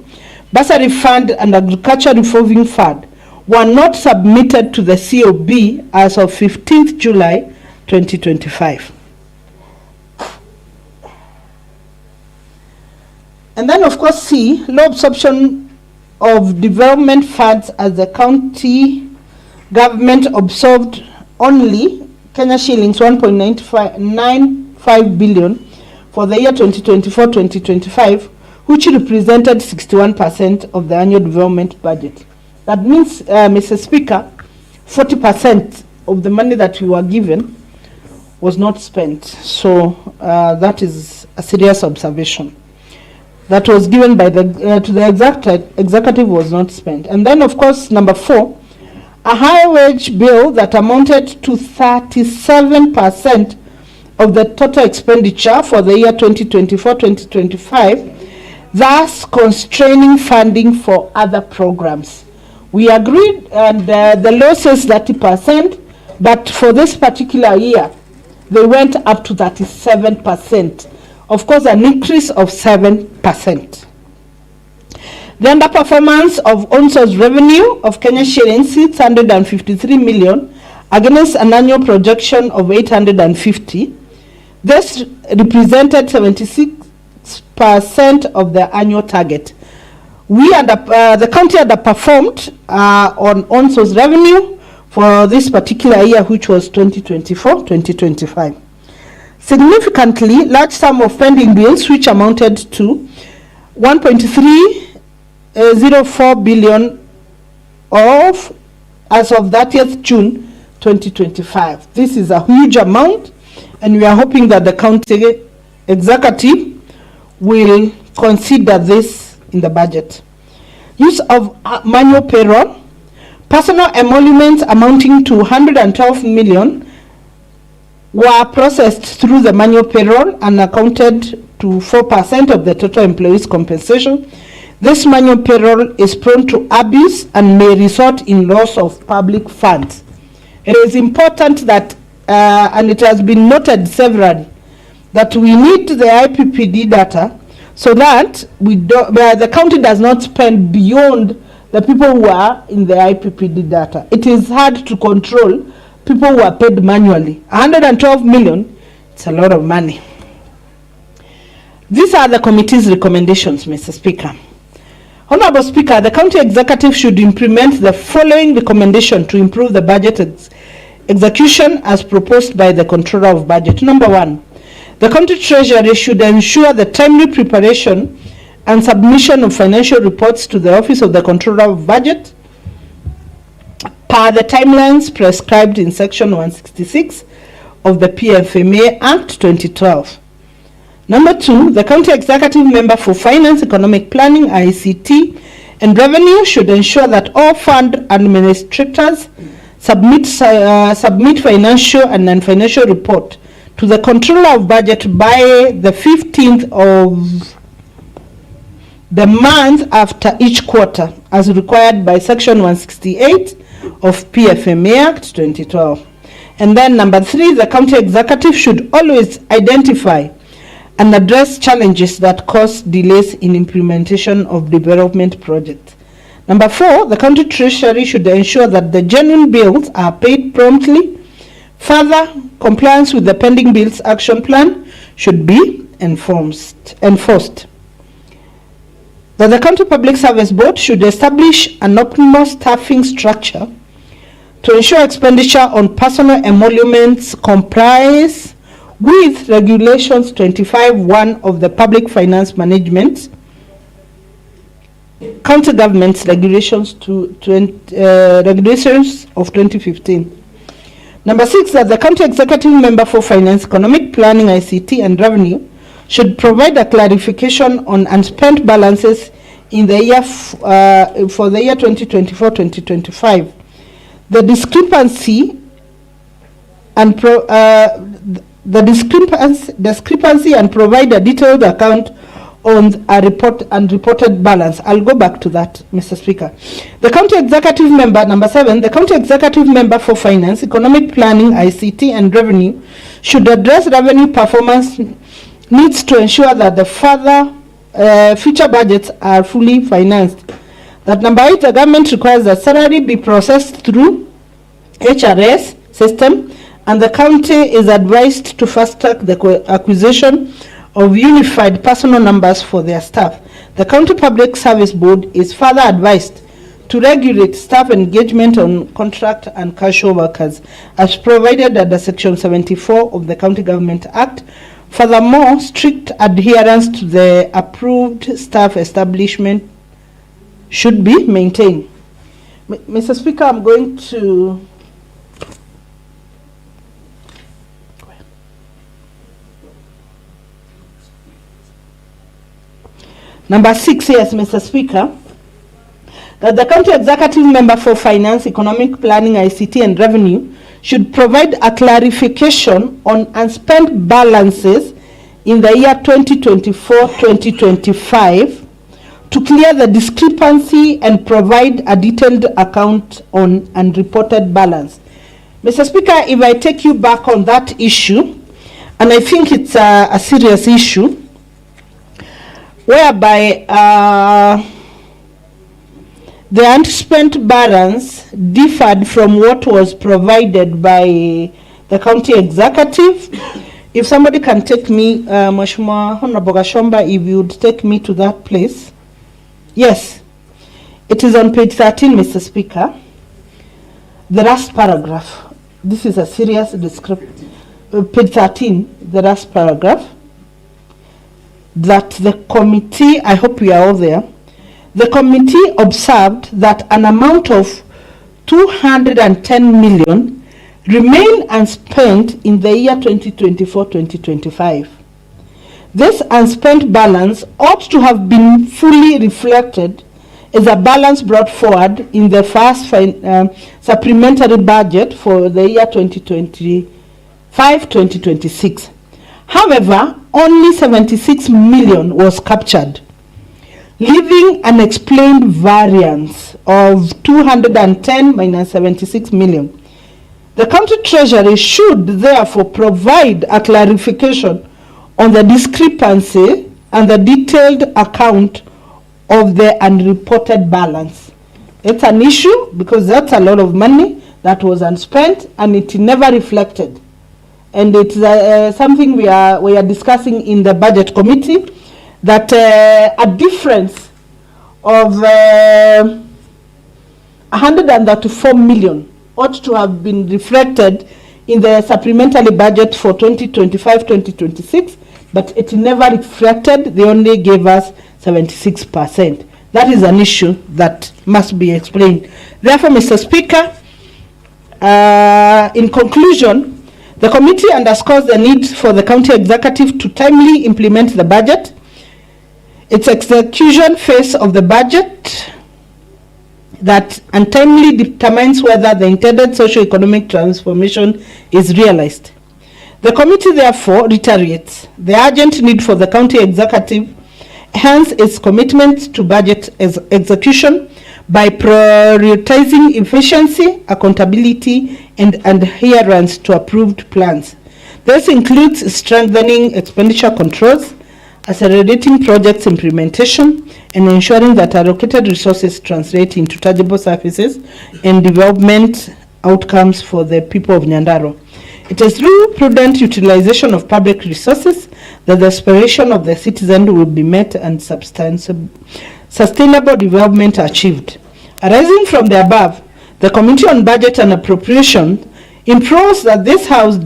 bursary fund and agriculture revolving fund were not submitted to the COB as of 15th July 2025. And then of course C, low absorption of development funds as the county government absorbed only Kenya shillings 1.95 billion for the year 2024-2025, which represented 61% of the annual development budget. That means, Mr. Speaker, 40% of the money that we were given was not spent. So that is a serious observation. That was given by the to the executive was not spent. And then, of course, number 4, a high wage bill that amounted to 37% of the total expenditure for the year 2024-2025, thus constraining funding for other programs. We agreed, and the law says 30%, but for this particular year, they went up to 37%. Of course, an increase of 7%. The underperformance of ONSO's revenue of Kenya shillings 653 million against an annual projection of 850. This represented 76% of the annual target. The county underperformed on ONSO's revenue for this particular year, which was 2024-2025. Significantly, large sum of pending bills, which amounted to 1.304 billion as of 30th June 2025. This is a huge amount, and we are hoping that the county executive will consider this in the budget. Use of manual payroll, personal emoluments amounting to 112 million were processed through the manual payroll and accounted to 4% of the total employees' compensation. This manual payroll is prone to abuse and may result in loss of public funds. It is important that, and it has been noted severally, that we need the IPPD data so that the county does not spend beyond the people who are in the IPPD data. It is hard to control people who are paid manually. 112 million, it's a lot of money. These are the committee's recommendations, Mr. Speaker. Honorable Speaker, the county executive should implement the following recommendation to improve the budget execution as proposed by the Controller of Budget. Number 1, the county treasury should ensure the timely preparation and submission of financial reports to the Office of the Controller of Budget per the timelines prescribed in Section 166 of the PFMA Act 2012. Number 2, the county executive member for finance, economic planning, ICT, and revenue should ensure that all fund administrators submit financial and non-financial report to the Controller of Budget by the 15th of the month after each quarter, as required by Section 168 of PFMA Act 2012. And then number 3, the county executive should always identify and address challenges that cause delays in implementation of development projects. Number 4, the county treasury should ensure that the genuine bills are paid promptly. Further, compliance with the pending bills action plan should be enforced. That the County Public Service Board should establish an optimal staffing structure to ensure expenditure on personal emoluments complies with Regulations 25(1) of the Public Finance Management, County Government's Regulations Regulations of 2015. Number 6, that the County Executive Member for Finance, Economic Planning, ICT, and Revenue should provide a clarification on unspent balances in the year for the year 2024-2025. The discrepancy and discrepancy and provide a detailed account on a reported balance. I'll go back to that, Mr. Speaker. The County Executive Member, number 7, the County Executive Member for Finance, Economic Planning, ICT, and Revenue should address revenue performance needs to ensure that the future budgets are fully financed. That number 8, the government requires that salary be processed through HRS system, and the county is advised to fast track the acquisition of unified personal numbers for their staff. The County Public Service Board is further advised to regulate staff engagement on contract and casual workers as provided under Section 74 of the County Government Act. Furthermore, strict adherence to the approved staff establishment should be maintained. Mr. Speaker, I'm going to number 6, yes, Mr. Speaker, that the County Executive Member for Finance, Economic Planning, ICT and Revenue should provide a clarification on unspent balances in the year 2024-2025 to clear the discrepancy and provide a detailed account on unreported balance. Mr. Speaker, if I take you back on that issue, and I think it's a serious issue, whereby the unspent balance differed from what was provided by the county executive. If somebody can take me, Mheshimiwa Honorable Gashomba, if you would take me to that place. Yes, it is on page 13, Mr. Speaker. The last paragraph. This is a serious description. Page 13, the last paragraph. That the committee, I hope we are all there, the committee observed that an amount of 210 million remain unspent in the year 2024-2025. This unspent balance ought to have been fully reflected as a balance brought forward in the first supplementary budget for the year 2025-2026. However, only 76 million was captured, leaving an unexplained variance of 210 minus 76 million. The county treasury should therefore provide a clarification on the discrepancy and the detailed account of the unreported balance. It's an issue because that's a lot of money that was unspent and it never reflected. And it's something we are discussing in the budget committee, that a difference of 134 million ought to have been reflected in the supplementary budget for 2025-2026, but it never reflected. They only gave us 76%. That is an issue that must be explained. Therefore, Mr. Speaker, in conclusion, the committee underscores the need for the county executive to timely implement the budget, its execution phase of the budget that untimely determines whether the intended socio-economic transformation is realized. The committee therefore reiterates the urgent need for the county executive, hence its commitment to budget execution by prioritizing efficiency, accountability, and adherence to approved plans. This includes strengthening expenditure controls, accelerating projects implementation, and ensuring that allocated resources translate into tangible services and development outcomes for the people of Nyandarua. It is through prudent utilization of public resources that the aspiration of the citizen will be met and sustainable development achieved. Arising from the above, the Committee on Budget and Appropriation implores that this House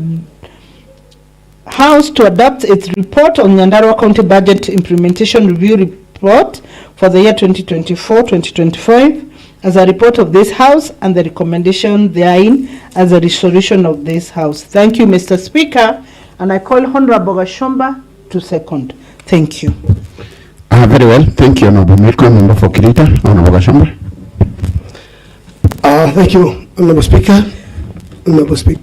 to adopt its report on Nyandarua County Budget Implementation Review Report for the year 2024-2025 as a report of this House and the recommendation therein as a resolution of this House. Thank you, Mr. Speaker, and I call Honorable Gashomba to second. Thank you. Very well. Thank you, Honorable Milko, member for Kirita. Honorable Gashomba. Thank you, Honorable Speaker. Honorable Speaker.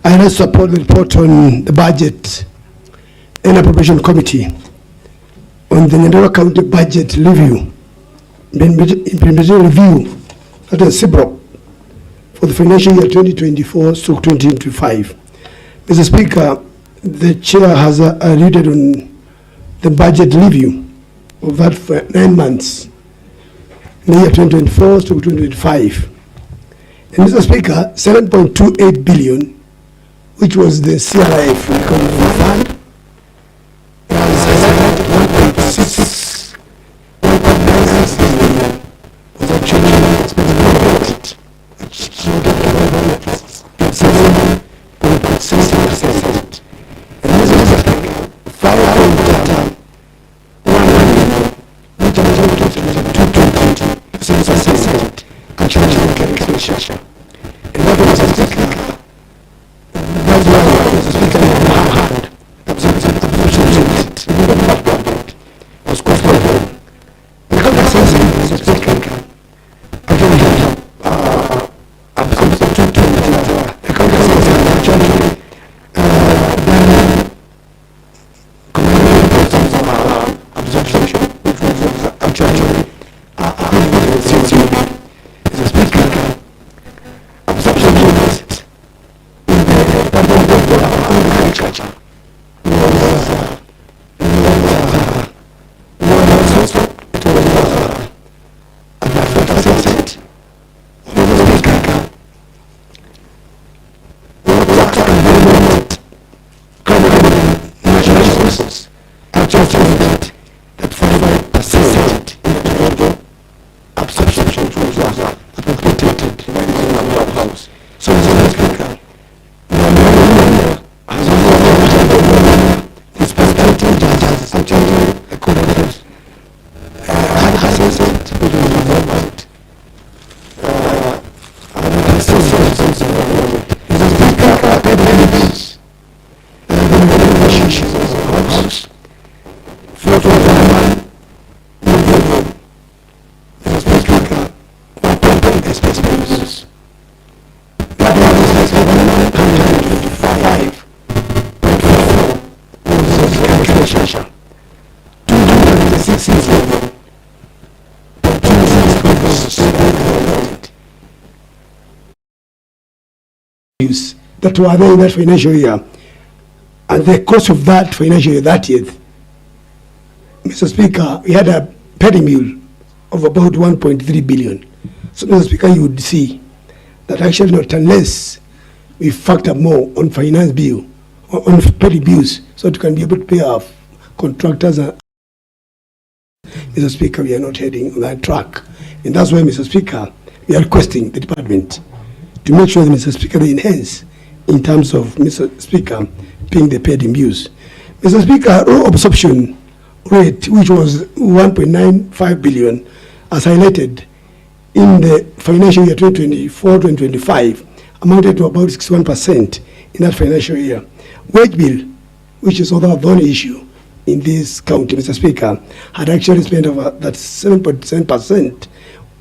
I support the report on the Budget and Appropriation Committee on the Nyandarua County Budget Review, Implementation Review, that is CBROC, for the financial year 2024-2025. Mr. Speaker, the Chair has alluded on the budget review of that for 9 months, in the year 2024-2025. And Mr. Speaker, 7.28 billion which was the CRIF recovery fund, was estimated 1.6 billion, was actually expected budget, which showed up to 7.6%. And this is like 5.1 million, which is 2.2%, actually expenditure. And that was exactly that's why the speaker had absorption rate was quite low. The company says the speaker actually had absorption rate. The company says actually absorption, which was actually the speaker absorption rate. Agriculture that were there in that financial year, and the cost of that financial year, that year, Mr. Speaker, we had a petty bill of about 1.3 billion. So, Mr. Speaker, you would see that actually not unless we factor more on finance bill, on petty bills, so it can be able to pay our contractors. Mr. Speaker, we are not heading on that track. And that's why, Mr. Speaker, we are requesting the department to make sure that, Mr. Speaker, they enhance in terms of, Mr. Speaker, paying the paid dues. Mr. Speaker, raw absorption rate, which was 1.95 billion, as highlighted in the financial year 2024-2025, amounted to about 61% in that financial year. Wage bill, which is other the only issue in this county, Mr. Speaker, had actually spent over that 7.7%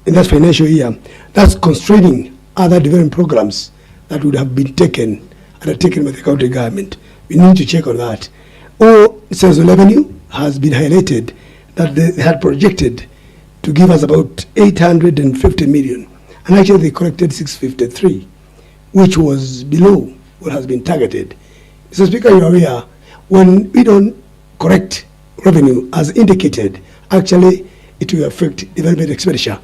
in that financial year. That's constraining other development programs that would have been taken and undertaken by the county government. We need to check on that. Or sales revenue has been highlighted that they had projected to give us about 850 million, and actually they collected 653, which was below what has been targeted. Mr. Speaker, you are aware, when we don't correct revenue as indicated, actually it will affect development expenditure.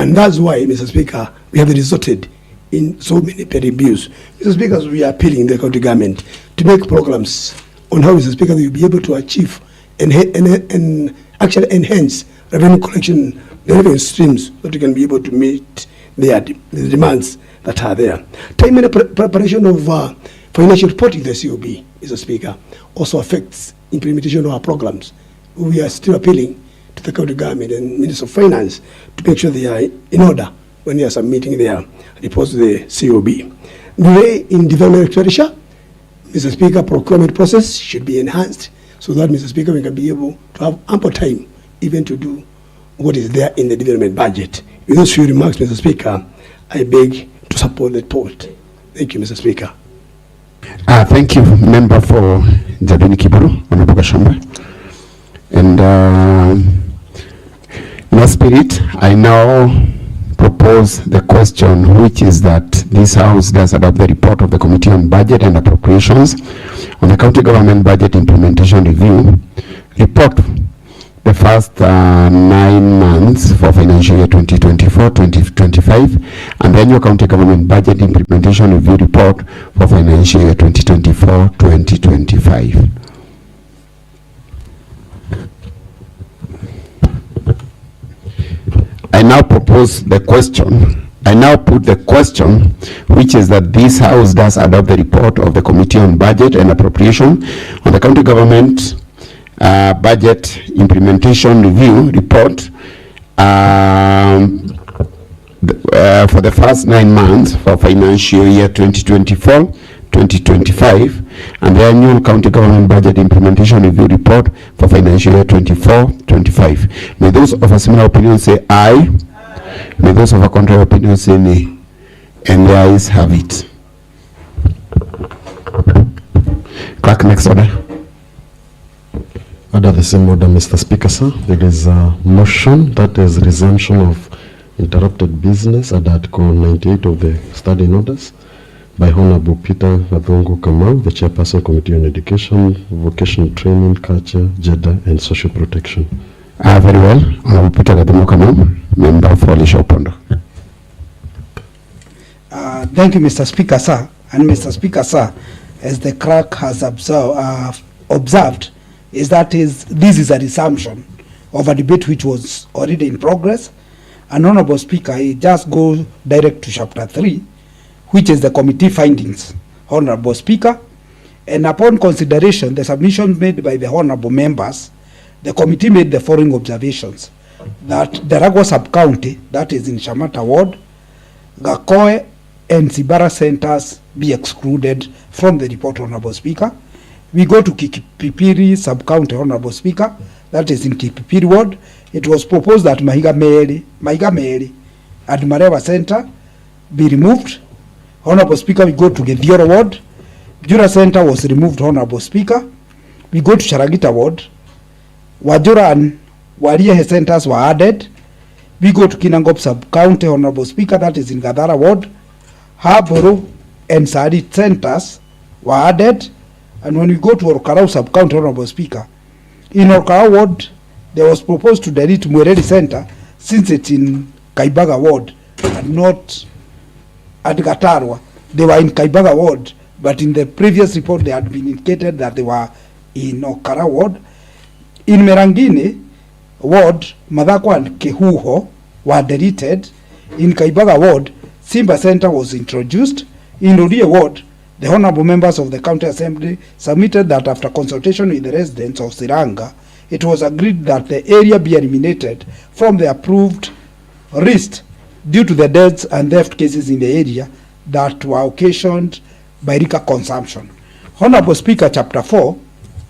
And that's why, Mr. Speaker, we have resorted in so many petty bills. Mr. Speaker, we are appealing the county government to make programs on how, Mr. Speaker, they will be able to achieve and actually enhance revenue collection, the revenue streams, so they can be able to meet the demands that are there. Time and preparation of financial reporting, the COB, Mr. Speaker, also affects implementation of our programs. We are still appealing to the county government and Minister of Finance to make sure they are in order when they are submitting their reports to the COB. Delay in development expenditure, Mr. Speaker, procurement process should be enhanced so that, Mr. Speaker, we can be able to have ample time even to do what is there in the development budget. With those few remarks, Mr. Speaker, I beg to support the report. Thank you, Mr. Speaker. Thank you, Member for Jabini Kiburu, Honorable Gashamba. And in that spirit, I now propose the question, which is that this House does adopt the report of the Committee on Budget and Appropriations on the County Government Budget Implementation Review report the first 9 months for financial financial year 2024-2025, and the annual county government budget implementation review report for financial year 2024-2025. I now propose the question. I now put the question, which is that this House does adopt the report of the Committee on Budget and Appropriation on the County Government Budget Implementation Review Report for the first 9 months for financial year 2024-2025, and the annual County Government Budget Implementation Review Report for financial year 24-25. May those of a similar opinion say aye. May those of a contrary opinion say nay. And the ayes have it. Clerk, next order. Under the same order, Mr. Speaker, sir, there is a motion that is resumption of interrupted business at Article 98 of the standing orders by Honorable Peter Adongo Kamau, the Chairperson, Committee on Education, Vocational Training, Culture, Gender and Social Protection. Very well. Honorable Peter Adongo Kamau, Member for Lisha Opondo. Thank you, Mr. Speaker, sir. And Mr. Speaker, sir, as the clerk has observed, this is a resumption of a debate which was already in progress. And Honorable Speaker, I just go direct to chapter 3, which is the committee findings, Honorable Speaker. And upon consideration, the submissions made by the honorable members, the committee made the following observations: that the Ragwa sub-county, that is in Shamata Ward, Gakoe and Sibara centers be excluded from the report, Honorable Speaker. We go to Kipipiri sub-county, Honorable Speaker, that is in Kipipiri Ward. It was proposed that Mahiga Meri and Marewa Center be removed. Honorable Speaker, we go to Gediora Ward. Jura Center was removed, Honorable Speaker. We go to Charagita Ward. Wajura and Waria centers were added. We go to Kinangop sub-county, Honorable Speaker, that is in Gadara Ward. Harboro and Sarit centers were added. And when we go to Orkarau sub-county, Honorable Speaker, in Orkarau Ward, there was proposed to delete Mwereri Center since it's in Kaibaga Ward and not at Gatarwa. They were in Kaibaga Ward, but in the previous report they had been indicated that they were in Orkarau Ward. In Merangine Ward, Madako and Kehuho were deleted. In Kaibaga Ward, Simba Center was introduced. In Rurie Ward, the honorable members of the County Assembly submitted that after consultation with the residents of Siranga, it was agreed that the area be eliminated from the approved list due to the deaths and theft cases in the area that were occasioned by liquor consumption. Honorable Speaker, Chapter 4,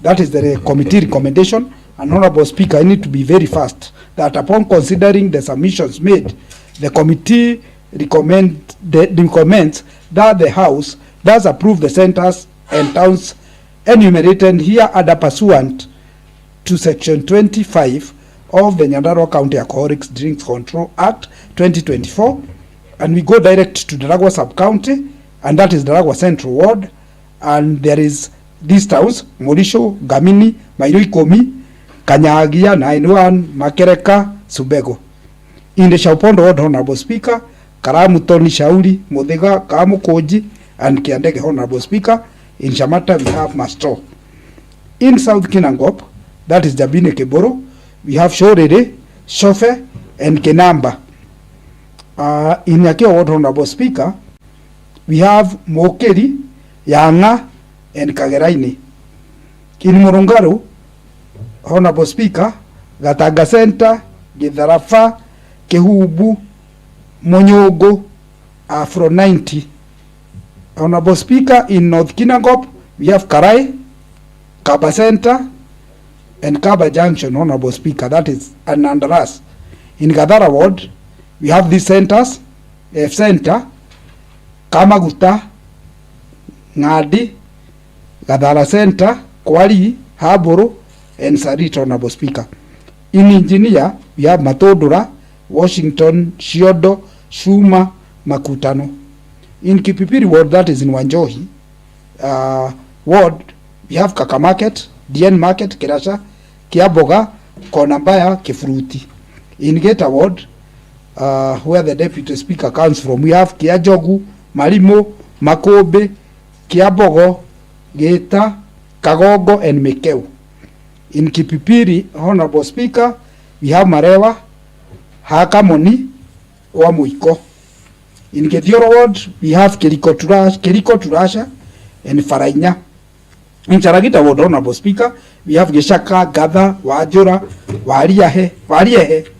that is the committee recommendation, and Honorable Speaker, I need to be very fast, that upon considering the submissions made, the committee recommends that the House does approve the centers and towns enumerated here under pursuant to Section 25 of the Nyandarua County Alcoholic Drinks Control Act 2024, and we go direct to Daragwa sub-county, and that is Daragwa Central Ward, and there is these towns: Morisho, Gamini, Mairuikomi, Kanyagia, Nainwan, Makereka, Subego. In the Shaupondo Ward, Honorable Speaker, Karamu, Tony Shauri, Modega, Kamukoji, and Kiandege, Honorable Speaker. In Shamata, we have Mastro. In South Kinangop, that is Jabine Keboro, we have Shorere, Shofe, and Kenamba. In Yakio Ward, Honorable Speaker, we have Mokeri, Yanga, and Kageraini. In Morongaro, Honorable Speaker, Gataga Center, Gidarafa, Kehubu, Monyogo, Afro 90. Honorable Speaker, in North Kinangop, we have Karai, Kaba Center, and Kaba Junction, Honorable Speaker, that is Anandaras. In Gadara Ward, we have these centers: F Center, Kamaguta, Ngadi, Gadara Center, Kwali, Haboro, and Sarit, Honorable Speaker. In Engineer, we have Matodora, Washington, Shiodo, Shuma, Makutano. In Kipipiri Ward, that is in Wanjohi Ward, we have Kaka Market, DN Market, Kerasha, Kiaboga, Konambaya, Kifuruti. In Geta Ward, where the Deputy Speaker comes from. We have Kiajogu, Marimo, Makobe, Kiabogo, Geta, Kagogo, and Mekeu. In Kipipiri, Honorable Speaker, we have Marewa, Hakamoni, Wamuiko. In Gedioro Ward, we have Keriko Turasha, and Farainya. In Charagita Ward, Honorable Speaker, we have Geshaka, Gada, Wajura, Wariehe,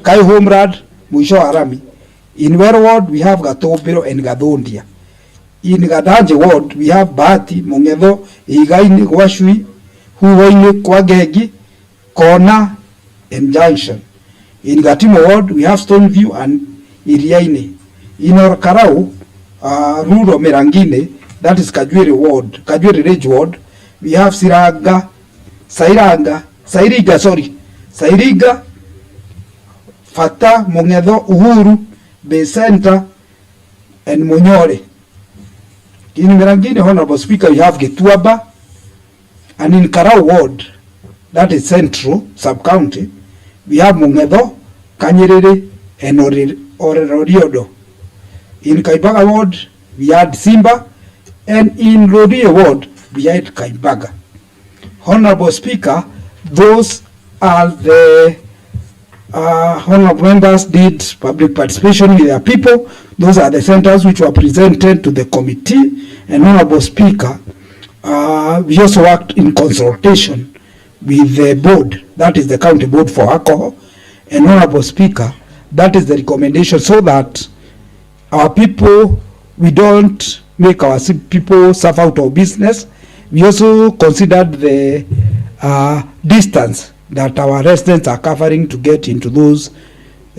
Kai Homrad, Muisho Arami. In Wero Ward, we have Gatobiro and Gadondia. In Gadanje Ward, we have Bati, Mongedo, Igaini, Washui, Huwaini, Kwagegi, Kona, and Junction. In Gatimo Ward, we have Stoneview and Iriaini. In Orkarau, Rudo Merangine, that is Kajwiri Ward, Kajwiri Ridge Ward, we have Sairiga, Fata, Mongedo, Uhuru, Bay Center, and Monyore. In Merangine, Honorable Speaker, we have Getuaba, and in Karau Ward, that is Central, Sub-County, we have Mongedo, Kanyerere, and Ororiodo. In Kaibaga Ward, we had Simba, and in Rodio Ward, we had Kaibaga. Honorable Speaker, those are the honorable members did public participation with their people. Those are the centers which were presented to the committee. And Honorable Speaker, we also worked in consultation with the board, that is the county board for alcohol. And Honorable Speaker, that is the recommendation, so that our people, we don't make our people suffer out of business. We also considered the distance that our residents are covering to get into those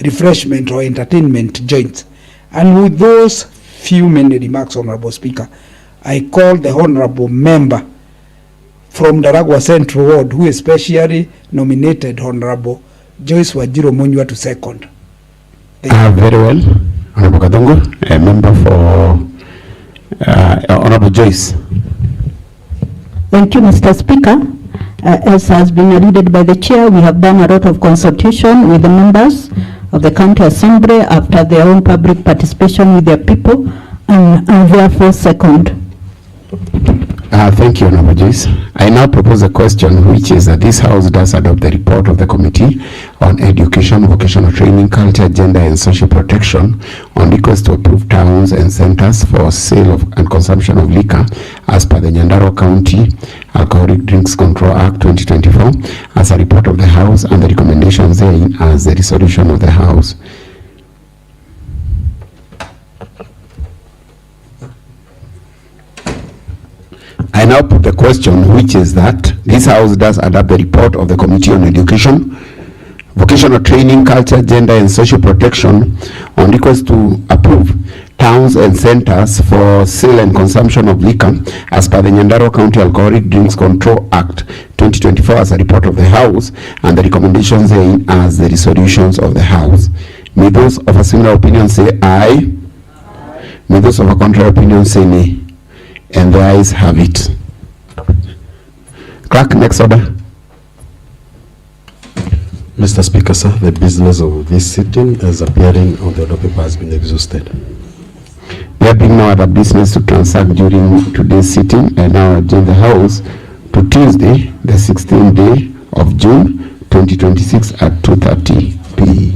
refreshment or entertainment joints. And with those few many remarks, Honorable Speaker, I call the honorable member from Daragwa Central Ward, who especially nominated Honorable Joyce Wajiro Munywa to second. Very well. Honorable Kadongo, a member for Honorable Joyce. Thank you, Mr. Speaker. As has been alluded by the chair, we have done a lot of consultation with the members of the county assembly after their own public participation with their people, and therefore second. Thank you, Honorable Joyce. I now propose a question, which is that this House does adopt the report of the Committee on Education, Vocational Training, Culture, Gender and Social Protection on request to approve towns and centers for sale of and consumption of liquor as per the Nyandarua County Alcoholic Drinks Control Act 2024 as a report of the House and the recommendations therein as the resolution of the House. I now put the question, which is that this House does adopt the report of the Committee on Education, Vocational Training, Culture, Gender and Social Protection on request to approve towns and centers for sale and consumption of liquor as per the Nyandarua County Alcoholic Drinks Control Act 2024 as a report of the House and the recommendations therein as the resolutions of the House. May those of a similar opinion say aye. May those of a contrary opinion say nay. And the ayes have it. Clerk, next order. Mr. Speaker, sir, the business of this sitting as appearing on the order paper has been exhausted. There being no other business to transact during today's sitting, I now adjourn the House to Tuesday, the 16th day of June, 2026 at 2:30 p.m.